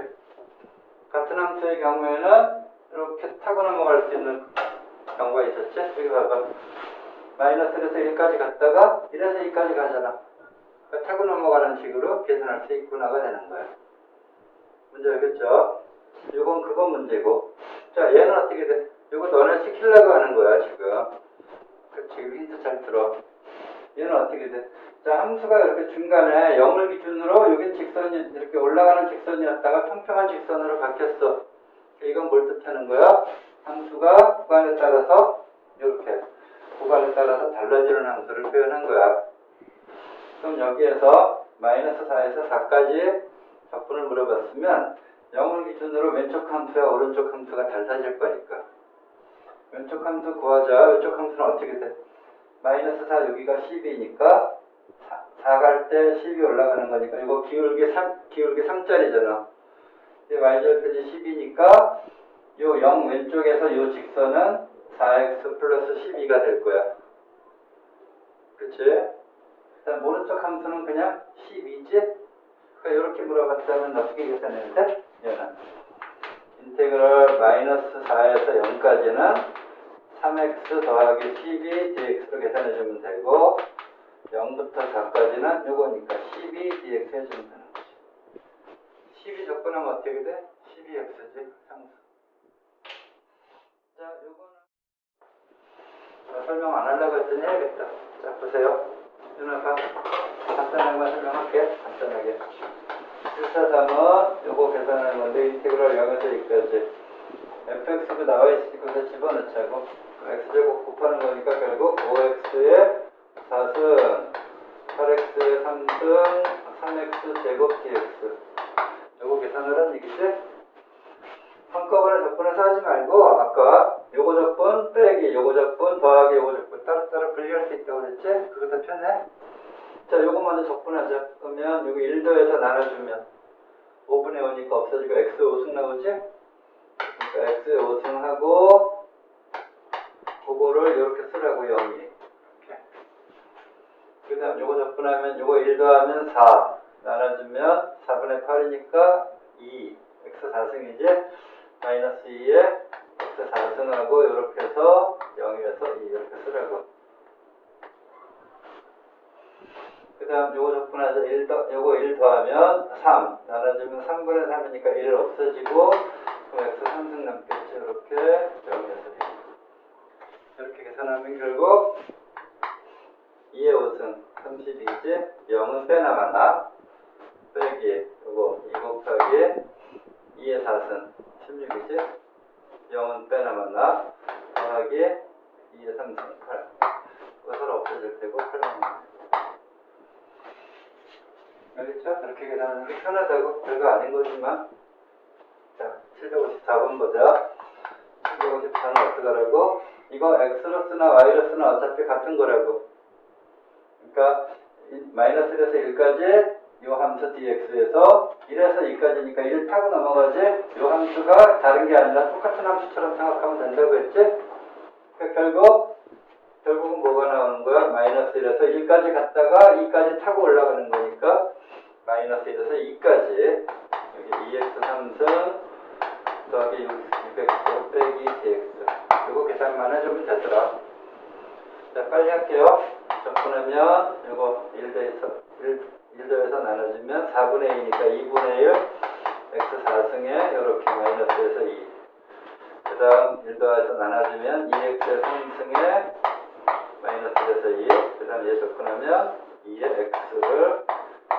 같은 함수의 경우에는 이렇게 타고 넘어갈 수 있는 경우가 있었지? 여기 봐봐. 마이너스 1에서 1까지 갔다가 1에서 2까지 가잖아. 그러니까 타고 넘어가는 식으로 계산할 수 있구나가 되는 거야. 문제 알겠죠? 이건 그거 문제고. 자, 얘는 어떻게 돼? 이거 너네 시키려고 하는 거야 지금. 지금 힌트 잘 들어. 얘는 어떻게 돼? 자, 함수가 이렇게 중간에 0을 기준으로 여긴 직선이 이렇게 올라가는 직선이었다가 평평한 직선으로 바뀌었어. 이건 뭘 뜻하는 거야? 함수가 구간에 따라서 이렇게 구간에 따라서 달라지는 함수를 표현한 거야. 그럼 여기에서 마이너스 4에서 4까지 적분을 물어봤으면 0을 기준으로 왼쪽 함수와 오른쪽 함수가 달라질 거니까 왼쪽 함수 구하자. 왼쪽 함수는 어떻게 돼? 마이너스 4 여기가 10이니까 4 갈 때 10이 올라가는 거니까 이거 기울기 3짜리잖아. y절편이 10이니까 요 0 왼쪽에서 요 직선은 4x 플러스 12가 될 거야. 그치? 그다음 오른쪽 함수는 그냥 12지? 그러니까 이렇게 물어봤다면 어떻게 계산해야 돼? 얘는 인테그럴 마이너스 4에서 0까지는 3x 더하기 12 dx로 계산해주면 되고 0부터 4까지는 요거니까 12 dx 해주면 되는 거지. 12 접근하면 어떻게 돼? 12x지 상수. 자, 요거는 설명 안 하려고 했더니 해야겠다. 자, 보세요. 누나가 간단하게만 설명할게. 간단하게. 143은 요거 계산하는 건데 인테그럴 0에서 2까지 fx도 나와 있으니까 집어넣자고. x제곱 곱하는 거니까 결국 5x에 4승 8x에 3승 3x 제곱 dx 요거 계산을 하는 얘기지? 한꺼번에 적분해서 하지 말고 아까 요거 적분 빼기 요거 적분 더하기 요거 적분 따로따로 분리할 수 있다고 그랬지? 그거 더 편해? 자, 요거 먼저 적분하자. 그러면 요거 1도에서 나눠주면 5분의 5니까 없어지고 x 5승 나오지? 그러니까 x 5승하고 그거를 이렇게 쓰라고 0이 이렇게. 그 다음 요거 적분하면 요거 1 더하면 4 나눠주면 4분의 8이니까 2 x 4승이지? 마이너스 2에 x 4승하고 이렇게 해서 0에서 2 이렇게 쓰라고. 그 다음 요거 적분해서 요거 1 더하면 3 나눠주면 3분의 3이니까 1 없어지고 그럼 x 3승 남겠지. 이렇게 0에서 2 이렇게 계산하면 결국 2의 5승 32지 0은 빼나마나 빼기 요거 2 곱하기 2의 4승 16이지 0은 빼나마나 더하기 2의 3승 8 그것은 없어질 테고 8만 알겠죠? 이렇게 계산하는 게 편하다고. 별거 아닌 거지만. 자, 754번 보자. 754는 어떡하라고? 이거 x로 쓰나 y로 쓰나 어차피 같은 거라고. 그러니까 마이너스 1에서 1까지 이 함수 dx에서 1에서 2까지니까 1 타고 넘어가지. 이 함수가 다른 게 아니라 똑같은 함수처럼 생각하면 된다고 했지? 그러니까 결국은 뭐가 나오는 거야? 마이너스 1에서 1까지 갔다가 2까지 타고 올라가는 거니까 마이너스 1에서 2까지 여기 2x 3승 더하기 6x 빼기 dx 이거 계산만 해주면 되더라. 자, 빨리 할게요. 적분하면 이거 1더해서 나눠주면 4분의 2니까 2분의 1 x 4승에 이렇게 마이너스에서 2. 그 다음 1 더해서 나눠주면 2x의 3승에 마이너스에서 2. 그 다음 얘 접근하면 2의 x를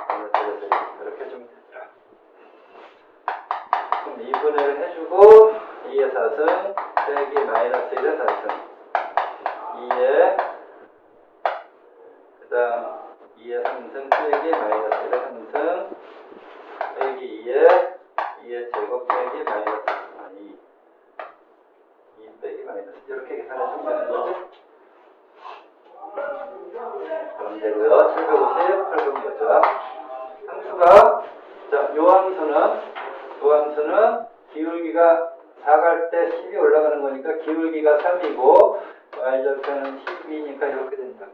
마이너스에서 2. 이렇게 좀 되더라. 그럼 2분의를 해주고 2의 4승 빼기 마이너스 1의 4승 2의 그 다음 2의 3승 빼기 마이너스 1의 3승 빼기 2의 제곱 빼기 마이너스 2 빼기 마이너스 이렇게 계산해주면 되는 거지? 그럼 되고요. 750 펄금 여자 함수가 자, 요 함수는 기울기가 4 갈 때 10이 올라가는 거니까 기울기가 3이고 y절편은 12니까 이렇게 된다.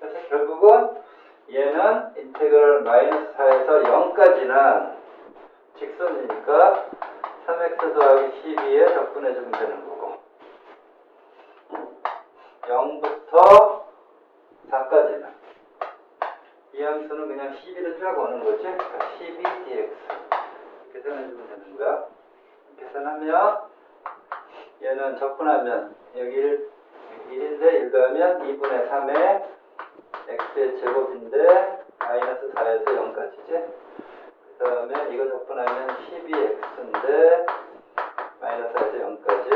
그래서 결국은 얘는 인테그럴 마이너스 4에서 0까지는 직선이니까 3x 더하기 12에 적분해주면 되는 거고 0부터 4까지는 이 함수는 그냥 12를 쫙 오는 거지. 그러니까 12dx 계산해주면 되는 거야. 계산하면 얘는 적분하면 여기 1인데 1 더하면 2분의 3에 x의 제곱인데 마이너스 4에서 0까지지. 그 다음에 이거 적분하면 12x인데 마이너스 4에서 0까지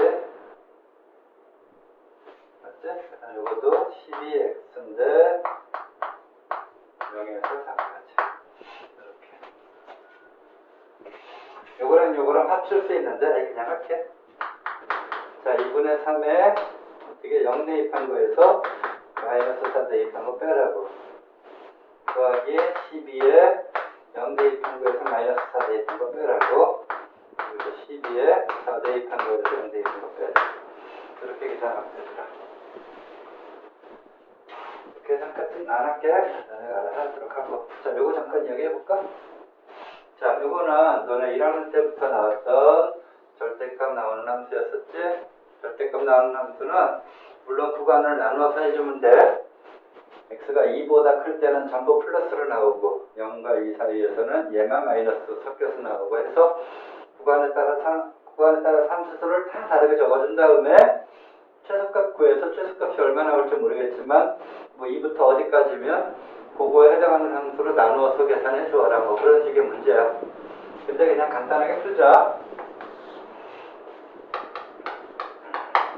맞지? 그 다음 이것도 12x인데 0에서 4까지 이렇게 요거랑 합칠 수 있는데 그냥 할게. 자 2분의 3에 어떻게 0 대입한 거에서 마이너스 4 대입한 거 빼라고 더하기 12에 0 대입한 거에서 마이너스 4 대입한 거 빼라고 그리고 12에 4 대입한 거에서 0 대입한 거 빼라고 그렇게 계산하면 되더라. 계산까지는 안 할게. 내가 알아서 하도록 하고 자 요거 잠깐 이야기해볼까? 자 요거는 너네 1학년 때부터 나왔던 절대값 나오는 함수였었지? 절대값 나오는 함수는 물론 구간을 나눠서 해주면 돼. x가 2보다 클 때는 전부 플러스로 나오고 0과 2 사이에서는 얘만 마이너스 섞여서 나오고 해서 구간에 따라 함수수를 다 다르게 적어준 다음에 최소값 구해서 최소값이 얼마 나올지 모르겠지만 뭐 2부터 어디까지면 그거에 해당하는 함수로 나누어서 계산해 주어라 뭐 그런 식의 문제야. 근데 그냥 간단하게 풀자.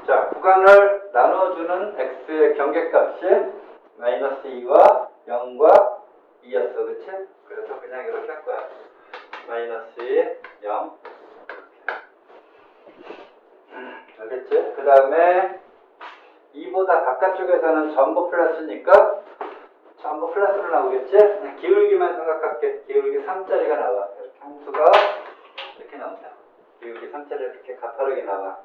자, 구간을 나눠주는 x의 경계값이 마이너스 2와 0과 2였어. 그치? 그래서 그냥 이렇게 할 거야. 마이너스 2, 0 알겠지? 그 다음에 2보다 바깥쪽에서는 전부 플러스니까 전부 플러스로 나오겠지? 그냥 기울기만 생각할게. 기울기 3짜리가 나와. 이렇게 함수가 이렇게 나온다. 기울기 3짜리 이렇게 가파르게 나와.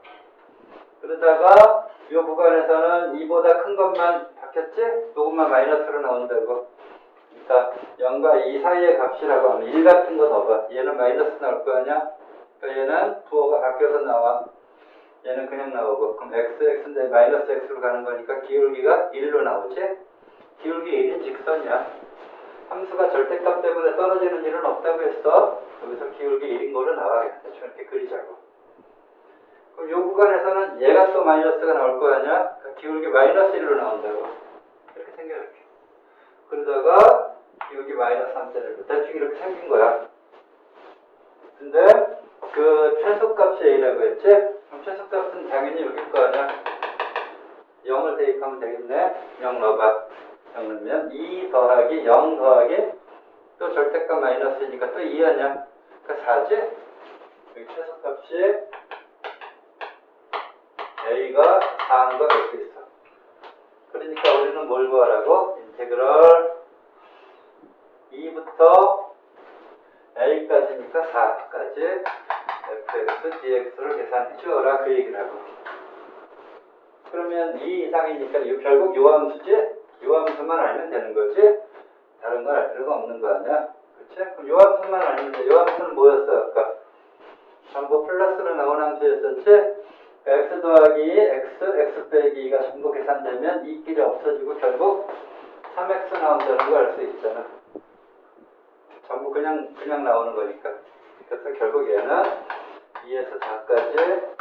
그러다가 이 구간에서는 2보다 큰 것만 바뀌었지? 조금만 마이너스로 나온다고. 그러니까 0과 2 사이의 값이라고 하면 1 같은 거 넣어봐. 얘는 마이너스 나올 거 아니야? 그러니까 얘는 부호가 바뀌어서 나와. 얘는 그냥 나오고. 그럼 x인데 마이너스 x로 가는 거니까 기울기가 1로 나오지? 기울기 1인 직선이야. 함수가 절대값 때문에 떨어지는 일은 없다고 했어. 여기서 기울기 1인 거로 나와. 대충 이렇게 그리자고. 그럼 이 구간에서는 얘가 또 마이너스가 나올 거 아니야? 그러니까 기울기 마이너스 1로 나온다고. 이렇게 생겨 이렇게. 그러다가 기울기 마이너스 3짜리로 대충 이렇게 생긴 거야. 근데 그 최소값이 A라고 했지? 그럼 최소값은 당연히 여길 거 아니야? 0을 대입하면 되겠네. 0 넣어봐. 0 넣으면 2 더하기 0 더하기 또 절대값 마이너스니까 또 2 아니야? 그러니까 4지? 여기 최소값이 A가 4한 거 알 수 있어. 그러니까 우리는 뭘 구하라고? 인테그럴 2부터 A까지니까 4까지 fx dx를 계산해 주어라 그 얘기라고. 그러면 2 이상이니까 결국 요 함수지? 요 함수만 알면 되는 거지? 다른 건 알 필요가 없는 거 아니야? 그치? 그럼 요 함수만 알면 돼. 요 함수는 뭐였어 아까? 전부 플러스로 나온 함수였었지? x 더하기 x 빼기 2가 전부 계산되면 이 길이 없어지고 결국 3x 나온다는 거 알 수 있잖아. 전부 그냥 나오는 거니까. 그래서 결국 얘는 2에서 4까지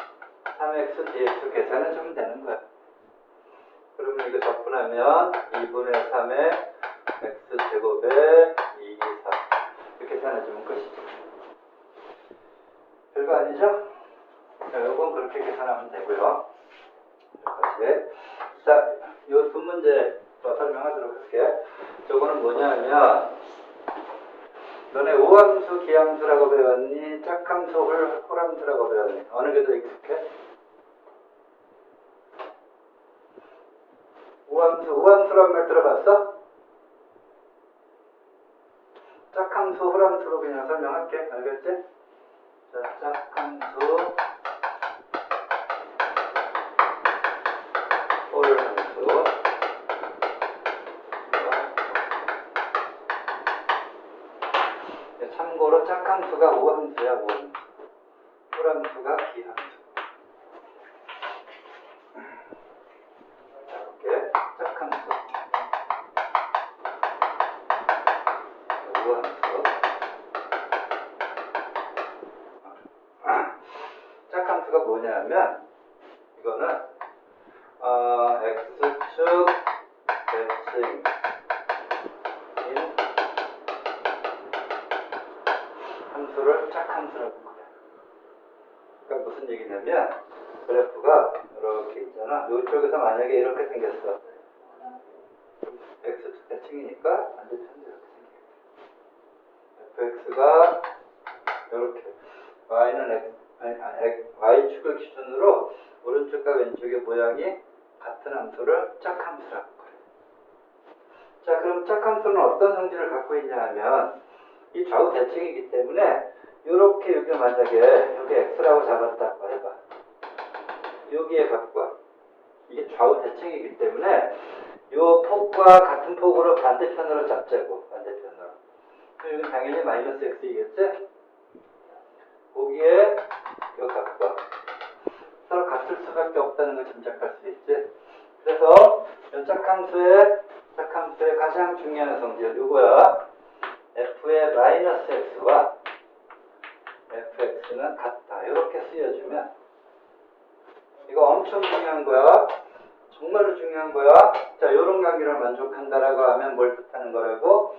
3x dx 계산해 주면 되는 거야. 그러면 이거 적분하면 2분의 3에 x제곱에 2, 4 이렇게 계산해 주면 끝이죠. 별거 아니죠? 자, 요건 그렇게 계산하면 되고요. 여기까지. 자, 요 두 문제 더 설명하도록 할게. 저거는 뭐냐면 너네 오함수, 기함수라고 배웠니? 짝함수, 홀함수라고 배웠니? 어느 게 더 익숙해? 우함수란 말 들어봤어? 짝함수, 홀함수로 그냥 설명할게. 알겠지? 자, 짝함수, 홀함수. 참고로 짝함수가 우함수야, 우함수. 홀함수가 기함수. 자, 이렇게 짝함수. 우함수. 짝함수가 뭐냐면 이거는 x축 대칭인 함수를 짝함수라고 그래. 그러니까 무슨 얘기냐면 그래프가 이렇게 있잖아. 이쪽에서 만약에 이렇게 생겼어. x축 대칭이니까 반대편도 이렇게 생겨. fx가 이렇게 y는 y축을 기준으로 오른쪽과 왼쪽의 모양이 같은 함수를 짝함수라고 그래. 자, 그럼 짝함수는 어떤 성질을 갖고 있냐 하면 이 좌우 대칭이기 때문에 이렇게 여기 만약에 여기 x라고 잡았다고 해봐. 여기에 갖고 와. 이게 좌우 대칭이기 때문에 이 폭과 같은 폭으로 반대편으로 잡자고. 반대편으로. 그럼 여기 당연히 마이너스 x이겠지? 거기에 이거 갖고 와. 서로 같을 수밖에 없다는 걸 짐작할 수 있지. 그래서 이 짝함수의 가장 중요한 성질 이거야. f의 마이너스 x와 fx는 같다. 이렇게 쓰여주면 이거 엄청 중요한 거야. 정말로 중요한 거야. 자, 이런 관계를 만족한다라고 하면 뭘 뜻하는 거라고?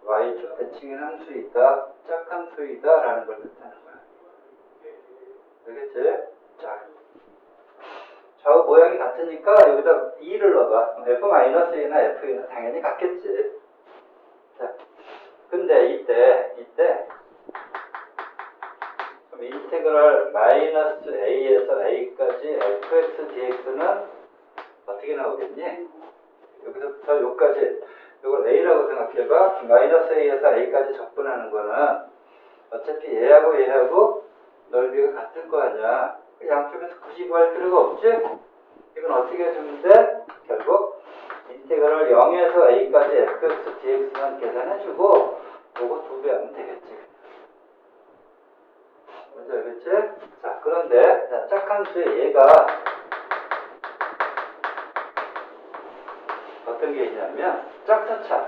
y축 대칭인 함수이다, 짝함수이다 라는 걸 뜻하는 거야. 알겠지? 자, 좌우 모양이 같으니까 여기다 2를 넣어봐. f-a나 f는 당연히 같겠지. 자, 근데 이때 그럼 인테그랄 마이너스 a에서 a까지 fx dx는 어떻게 나오겠니? 여기서부터 여기까지 이걸 a라고 생각해봐. 마이너스 a에서 a까지 적분하는 거는 어차피 얘하고 넓이가 같을 거 아니야. 양쪽에서 굳이 구할 필요가 없지? 이건 어떻게 해주면 돼? 결국 인테그랄 0에서 a까지 fx dx만 계산해주고 요거 2배 하면 되겠지. 먼저 알겠지? 자, 그런데 짝함수의 얘가 어떤 게 있냐면 짝수차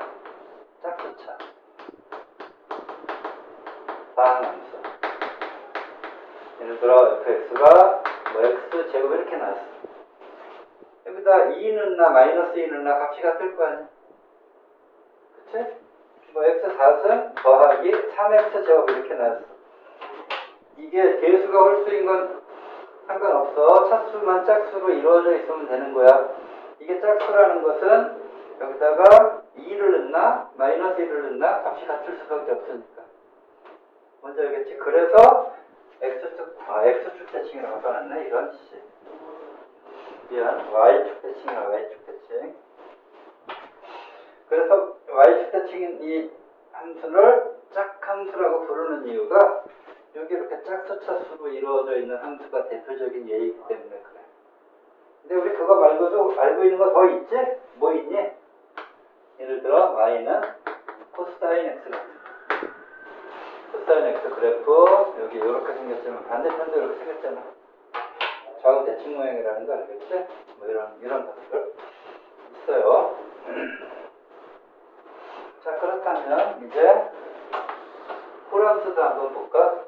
방함수. 예를 들어 fx가 뭐 x 제곱 이렇게 나왔어. 여기다 2는 나 마이너스 2는 나 값이 같을 거 아니야. 그치? 뭐 x 4승 더하기 3x 제곱 이렇게 나왔어. 이게 개수가 홀수인 건 상관없어. 차수만 짝수로 이루어져 있으면 되는 거야. 이게 짝수라는 것은 여기다가 2를 넣나 마이너스 1을 넣나 값이 같을 수밖에 없으니까. 먼저 알겠지? 그래서 x축 대칭이라고 써놨네. 이런 식. 미안, y축 대칭이라 y축 대칭. 그래서 y축 대칭인 이 함수를 짝함수라고 부르는 이유가 여기 이렇게 짝수차수로 이루어져 있는 함수가 대표적인 예이기 때문에 그래. 근데 우리 그거 말고도 알고 있는 거 더 있지? 뭐 있니? 예를 들어 y는 코사인 x가 코사인 x 그래프 여기 이렇게 생겼지만 반대편도 이렇게 생겼잖아. 좌우 대칭 모양이라는 거 알겠지? 뭐 이런 것들 있어요. 자, 그렇다면 이제 홀함수도 한번 볼까?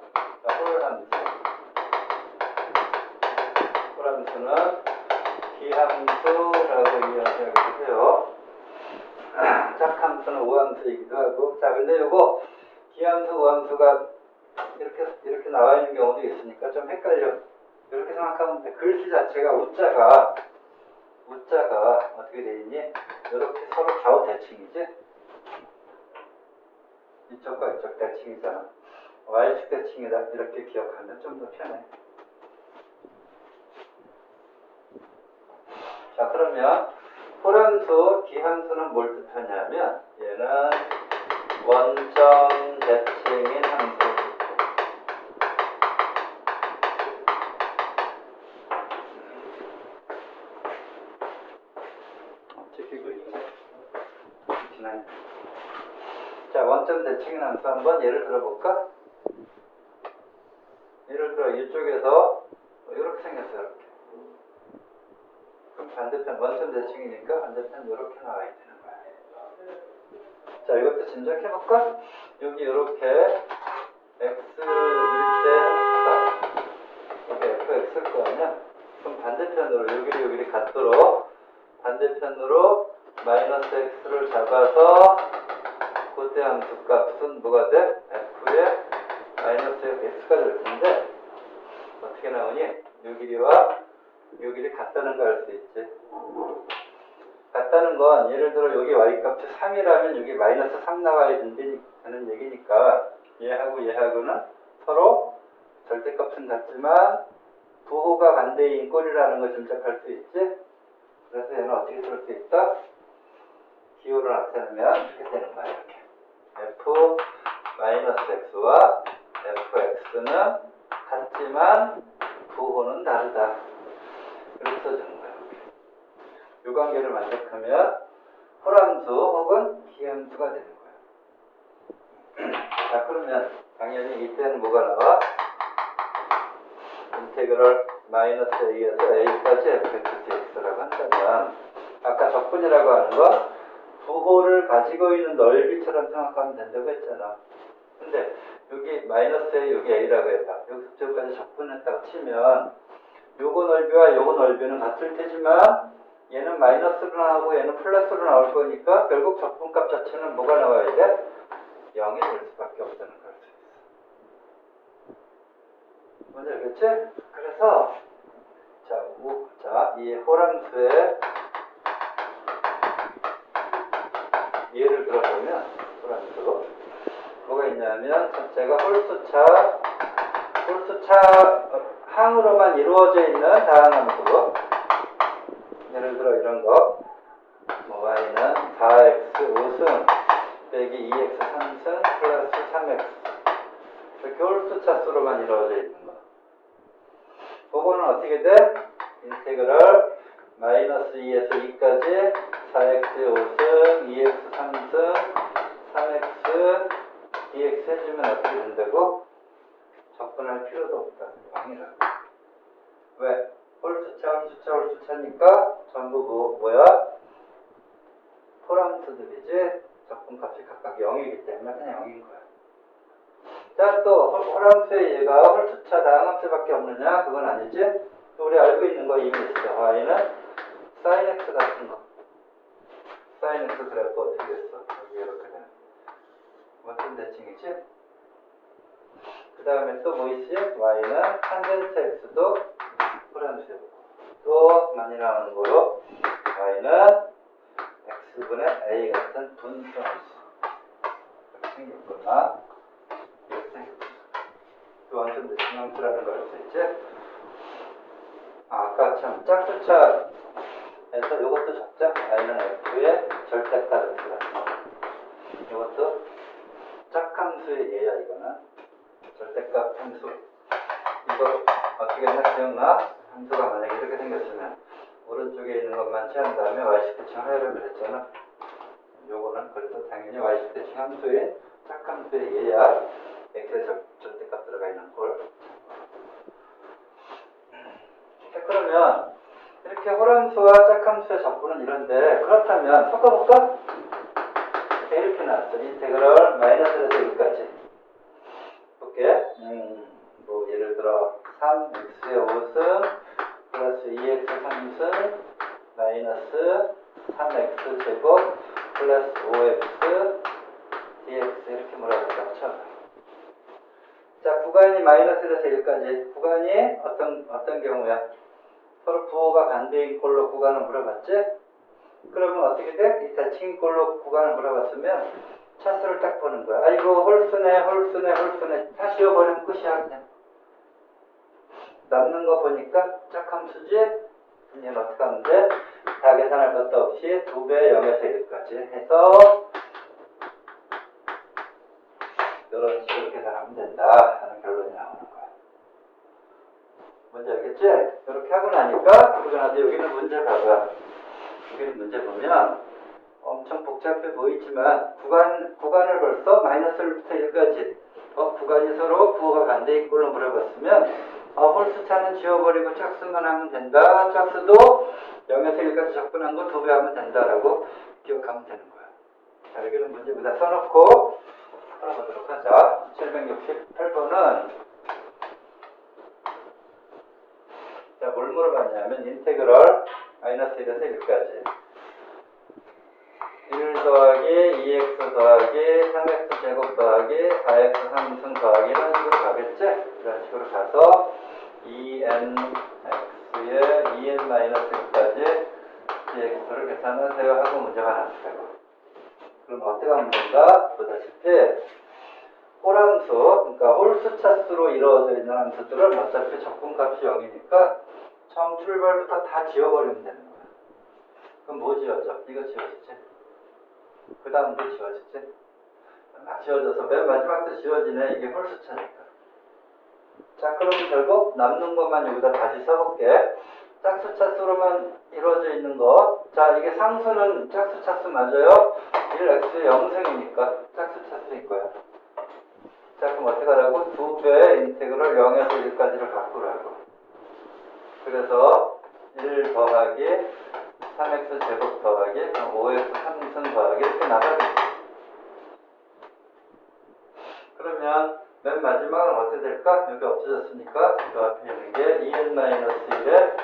홀함수는 기함수라고 이야기하기도 해요. 짝함수는 우함수이기도 하고. 자, 근데 요거 기함수, 우함수가 이렇게 나와 있는 경우도 있으니까 좀 헷갈려. 이렇게 생각하면 돼. 글씨 자체가 우자가 어떻게 돼 있니? 이렇게 서로 좌우 대칭이지? 이쪽과 이쪽 대칭이잖아. Y축 대칭이다. 이렇게 기억하면 좀 더 편해. 자, 그러면 홀함수, 기함수는 뭘 뜻하냐면 얘는 원점 대칭인 함수. 찍히고 있지? 지나요. 자, 원점 대칭인 함수 한번 예를 들어볼까? 예를 들어 이쪽에서 이렇게 생겼어요. 이렇게. 그럼 반대편 원점 대칭이니까 반대편 이렇게 나와야 되는 거야. 자, 이것도 짐작해볼까? 여기 이렇게 x일 때 함수다. 여기 fx일 거 아니야? 그럼 반대편으로 여기를 갖도록 반대편으로 마이너스 x를 잡아서 고대 함수 값은 뭐가 돼? f의 마이너스 x가 될 텐데 어떻게 나오니? 요 길이 같다는 걸 알 수 있지. 같다는 건 예를 들어 여기 y값이 3이라면 여기 마이너스 3 나와야 되는 얘기니까 얘하고는 서로 절대값은 같지만 부호가 반대인 꼴이라는 걸 짐작할 수 있지. 그래서 얘는 어떻게 쓸 수 있다? 기호를 나타내면 이렇게 되는 거야. 이렇게 f 마이너스 x와 fx는 같지만 부호는 다르다. 그렇게 써주는 거야. 이 관계를 만족하면 홀함수 혹은 기함수가 되는 거야. 자, 그러면 당연히 이때는 뭐가 나와? 인테그럴 마이너스 a에서 a까지 fx라고 한다면 아까 적분이라고 하는 건 부호를 가지고 있는 넓이처럼 생각하면 된다고 했잖아. 근데 여기 마이너스 a, 여기 a라고 해봐. 여기서 저기까지 적분했다고 치면 요거 넓이와 요거 넓이는 같을 테지만 얘는 마이너스로 나오고 얘는 플러스로 나올 거니까 결국 적분값 자체는 뭐가 나와야 돼? 0이 될 수밖에 없다는 걸 수 있어. 뭔지 알겠지? 그래서 이 홀함수의 예를 들어보면 홀함수 뭐가 있냐면 첫째가 홀수차 항으로만 이루어져 있는 다항함수. 예를 들어 이런 거 y는 4x 5승 빼기 2x 3승 플러스 3x 이렇게 홀수차 수로만 이루어져 있는 거. 그거는 어떻게 돼? 인테그럴 마이너스 2에서 2까지 4x 5승 2x 3승 3x dx 해주면 어떻게 된다고? 적분할 필요도 없다. 0이라고. 왜? 홀수차니까 전부 뭐야? 홀함수들이지 적분값이 각각 0이기 때문에 그냥 0인 거야. 자, 또 홀함수의 얘가 홀수차 다항함수밖에 없느냐? 그건 아니지. 또 우리 알고 있는 거 이미 있어. y는 sin x 같은 거. sin x 그래프 어떻게 됐어? 여기 이렇게 되는 원점 대칭이지? 그 다음에 또 뭐 있지? y는 탄젠트 x도 홀함수야. 또 많이 나오는 거로 y는 x분의 a 같은 분수함수 이렇게 생겼구나. 이렇게 생겼구나. 또 원점 대칭함수라는 걸 알 수 있지? 아까 참 짝수차에서 이것도 적자. y는 f의 절대값 x라. 이것도 짝함수의 예야. 이거는 절대값 함수. 이거 어떻게 했나 기억나? 함수가 만약에 이렇게 생겼으면 오른쪽에 있는 것만 취한 다음에 y식 대칭 하려고 그랬잖아. 요거는 그래서 당연히 y식 대칭 함수인 짝함수의 예야. x의 절대값 들어가 있는 꼴. 자, 그러면 이렇게 홀함수와 짝함수의 적분은 이런데 그렇다면 섞어볼까? 이렇게 나왔어. 인테그럴 마이너스에서 여기까지 볼게. 들어 3x의 5승 플러스 2x 3승 마이너스 3x 제곱 플러스 5x dx 이렇게 몰아볼까 쳐. 자, 구간이 마이너스에서 1까지. 구간이 어떤 경우야? 서로 부호가 반대인 꼴로 구간을 물어봤지? 그러면 어떻게 돼? 이 대칭인 꼴로 구간을 물어봤으면 차수를 딱 보는 거야. 아이고, 홀수네. 다 지워버리면 끝이야, 그냥. 남는 거 보니까 짝함수지? 얘는 어떻게 하면 돼? 다 계산할 것도 없이 2배 0에서 1까지 해서 이런 식으로 계산하면 된다 하는 결론이 나오는 거야. 뭔지 알겠지? 이렇게 하고 나니까 그러고 나서 여기는 문제 봐봐. 여기는 문제 보면 엄청 복잡해 보이지만 구간을 벌써 마이너스부터 1까지 구간이 서로 부호가 반대인 걸로 물어봤으면 홀수차는 지워버리고 짝수만 하면 된다. 짝수도 0에서 1까지 접근한 거 2배 하면 된다라고 기억하면 되는 거야. 자, 여기는 문제보다 써놓고 풀어보도록 하자. 768번은 자, 뭘 물어봤냐면 인테그럴 마이너스 1에서 1까지 1 더하기 2x 더하기 3x 제곱 더하기 4x 3승 더하기 이런 식으로 가겠지? 이런 식으로 가서 2nx에 2n-1까지 dx를 계산하세요 하고 문제가 나왔어요. 그럼 어떻게 하면 된다? 보다시피 홀함수, 그러니까 홀수 차수로 이루어져 있는 함수들은 어차피 적분값이 0이니까 처음 출발부터 다 지워버리면 되는 거야. 그럼 뭐 지워져? 이거 지워지지? 그 다음도 지워지지? 막 지워져서 맨 마지막도 지워지네. 이게 홀수차니까. 자, 그럼 결국 남는 것만 여기다 다시 써볼게. 짝수차수로만 이루어져 있는 거. 자, 이게 상수는 짝수차수 맞아요? 1x의 0승이니까 짝수차수일 거야. 자, 그럼 어떻게 하라고? 2배 인테그럴 0에서 1까지를 바꾸라고. 그래서 1 더하기 3x 제곱 더하기 5x 3승 더하기 이렇게 나가겠지. 그러면 맨 마지막은 어떻게 될까? 여기 없어졌으니까 그 앞에 있는 게 2n-1에 x에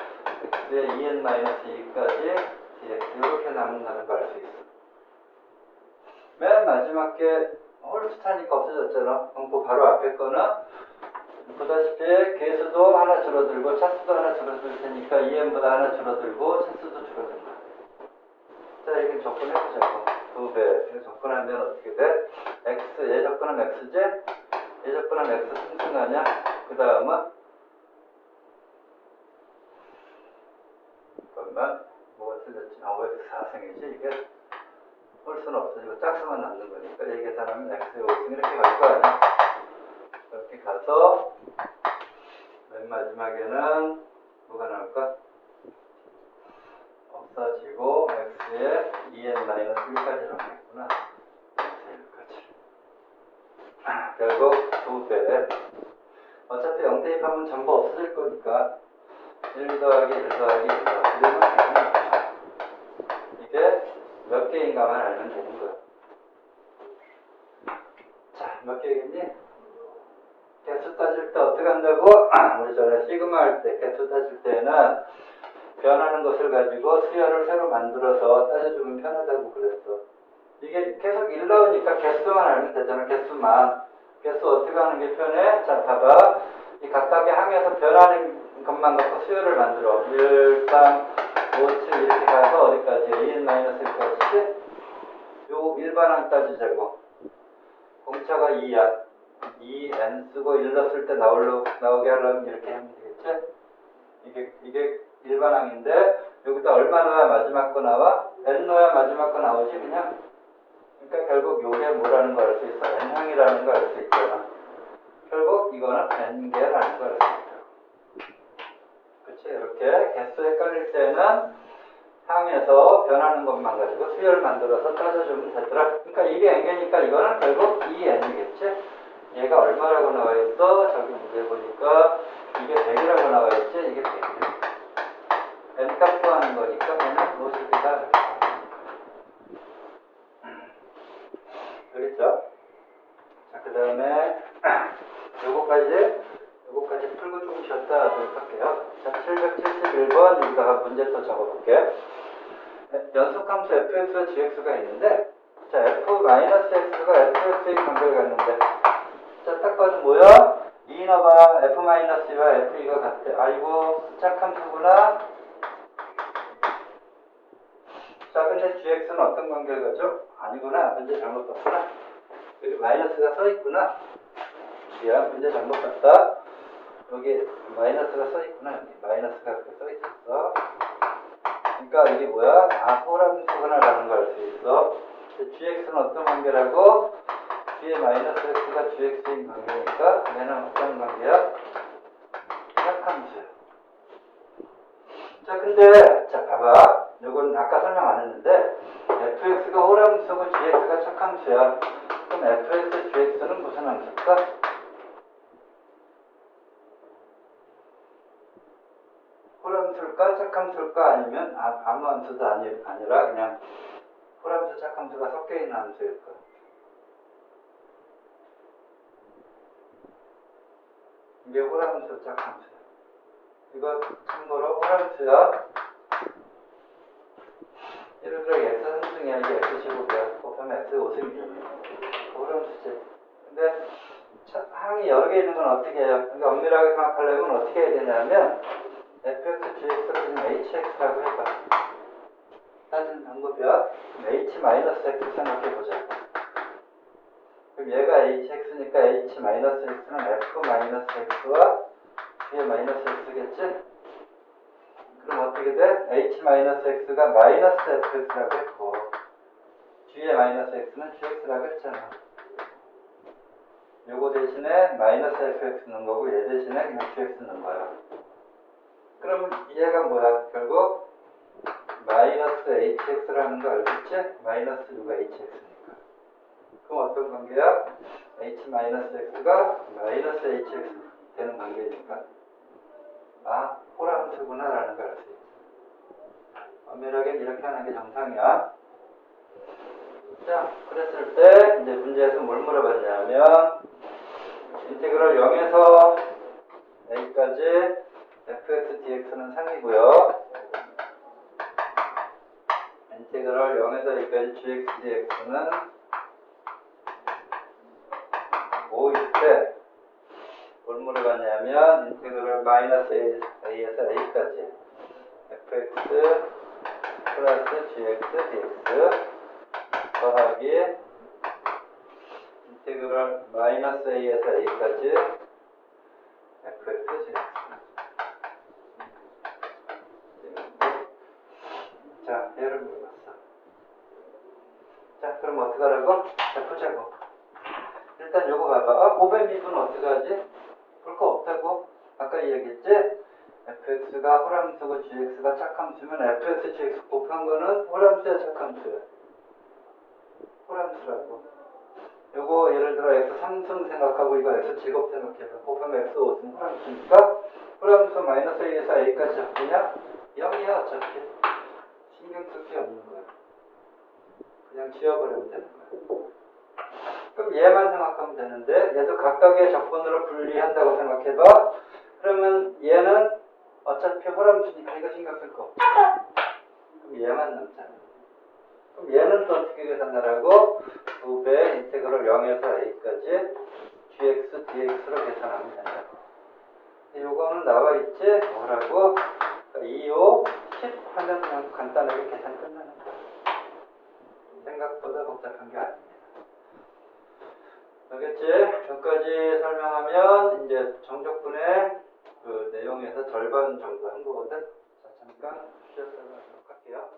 2n-2까지 dx 이렇게 남는다는 걸 알 수 있어. 맨 마지막 게 홀수차니까 없어졌잖아. 그럼 그 바로 앞에 거는 보다시피 개수도 하나 줄어들고 차수도 하나 줄어들 테니까 2n보다 하나 줄어들고 차수도 줄어든다. 자, 이건 접근해보자고. 2배. 접근하면 어떻게 돼? x, 얘 접근하면 x지? 얘 접근하면 x 승승하냐? 그 다음은 잠깐만, 뭐가 틀렸지? 5x 4승이지? 이게 홀수는 없어지고 짝수만 남는 거니까 얘 계산하면 x의 5승 이렇게 갈 거 아니야? 이렇게 가서 맨 마지막에는 뭐가 나올까? 없어지고 x에 2n-1까지 나오겠구나. 1까지. 결국 2배. 어차피 0 대입하면 전부 없어질 거니까 1 더하기 1 더하기 1 더하기 1만 되는 거야. 이게 몇 개인가만 알면 되는 거야. 자, 몇 개겠니? 개수 따질 때 어떻게 한다고? 우리 전에 시그마 할 때 개수 따질 때는 변하는 것을 가지고 수열을 새로 만들어서 따져주면 편하다고 그랬어. 이게 계속 1 나오니까 개수만 알면 되잖아. 개수만. 개수 어떻게 하는 게 편해? 자, 봐봐. 이 각각의 항에서 변하는 것만 갖고 수열을 만들어. 1, 3, 5, 7 이렇게 가서 어디까지? 2n-1까지. 요 일반항 따지자고. 공차가 2야. 2n 쓰고 1 넣었을 때 나오게 하려면 이렇게 하면 되겠지? 이게 일반항인데 여기다 얼마 넣어야 마지막 거 나와? n 넣어야 마지막 거 나오지 그냥? 그러니까 결국 요게 뭐라는 걸 알 수 있어? n항이라는 걸 알 수 있잖아. 결국 이거는 n개라는 걸 알 수 있다. 그치? 이렇게 개수 헷갈릴 때는 항에서 변하는 것만 가지고 수열 만들어서 따져주면 되더라. 그러니까 이게 n개니까 이거는 결국 2n이겠지? 얘가 얼마라고 나와 있어? 저기 문제 보니까 이게 100이라고 나와 있지? 이게 100이야. n값 구하는 거니까 n은 50이다. 그랬죠? 자, 그 다음에 요거까지 풀고 371번 여기다가 문제 또 적어볼게. 연속함수 fx와 gx가 있는데, 자, f-x가 fx의 관계를 갖는데, 자, 딱 봐도 뭐야? 2 넣어봐. f-와 f2가 같대. 아이고, 짝함수구나. 자, 근데 gx는 어떤 관계를 가져? 아니구나. 문제 잘못 봤구나. 여기 마이너스가 써있구나. 미안, 문제 잘못 봤다. 여기 마이너스가 써있구나. 여기 마이너스가 그렇게 써있었어. 그러니까 이게 뭐야? 아, 호람수구나 라는 걸 알 수 있어. gx는 어떤 관계라고? 뒤에 마이너스 x가 gx인 관계니까 얘는 어떤 관계야? 짝함수야. 자, 근데 자, 봐봐. 이건 아까 설명 안 했는데 fx가 호람수고 gx가 짝함수야. 그럼 fx, gx는 무슨 함수일까? 호람수일까? 짝함수일까? 아니면 아무 함수도 아니라 그냥 호람수, 짝함수가 섞여있는 함수일까? 이게 호람수, 짝함수야. 이거 참고로 호람수야. 예를 들어 x 산승이야. 이게 x15야. 곱하면 x 50이잖아. 호람수지. 근데 항이 여러 개 있는 건 어떻게 해요? 그러니까 엄밀하게 생각하려면 어떻게 해야 되냐면 fx, gx를 그냥 hx라고 해봐. 따지는 방법이야. h-x 생각해보자. 그럼 얘가 hx니까 h-x는 f-x와 뒤에 -x겠지? 그럼 어떻게 돼? h-x가 -fx라고 했고 뒤에 -x는 gx라고 했잖아. 요거 대신에 -fx 넣은 거고 얘 대신에 그냥 gx 넣은 거야. 그럼 얘가 뭐야? 결국 -hx라는 거 알겠지? -u가 hx니까. 그럼 어떤 관계야? h-x가 -hx 되는 관계니까 아, 호람수구나 라는 걸 알 수 있어. 엄밀하게 이렇게 하는 게 정상이야. 자, 그랬을 때 이제 문제에서 뭘 물어봤냐면 인테그럴 0에서 a까지 fx dx는 3이고요. 인테그럴 0에서 a까지 gx dx는 5일 때 뭘 물어봤냐면 인테그럴 -a에서 a까지 fx 플러스 gx dx 더하기 인테그럴 -a에서 a까지 fx gx. 자, 얘를 물어봤어. 자, 그럼 어떡하라고? 자, 보자고. 일단 요거 봐봐. 아, 고배 미분 어떡하지? 볼 거 없다고? 아까 얘기했지? fx가 호람수고 gx가 짝함수면 fx, gx 곱한 거는 호람수야, 짝함수야? 호람수라고. 요거 예를 들어 x 3승 생각하고 이거 x 제곱 생각해봐. 곱하면 x 5승 호람수니까 호람수 -a에서 a까지 잡히냐? 0이야 어차피. 신경 쓸 게 없는 거야. 그냥 지워버리면 되는 거야. 그럼 얘만 생각하면 되는데 얘도 각각의 적분으로 분리한다고 생각해봐. 그러면 얘는 어차피 호람수니까 이거 신경 쓸 거 없어. 그럼 얘만 남잖아. 그럼 얘는 또 어떻게 계산하라고? 2배 인테그럴 0에서 a까지 gx dx로 계산하면 된다고. 요거는 나와있지? 뭐라고? 2, 5, 10 하면 그냥 간단하게 계산 끝나는 거야. 생각보다 복잡한 게 아닙니다. 알겠지? 여기까지 설명하면 이제 정적분의 그 내용에서 절반 정도 한 거거든. 자, 잠깐 쉬었다가 하도록 할게요.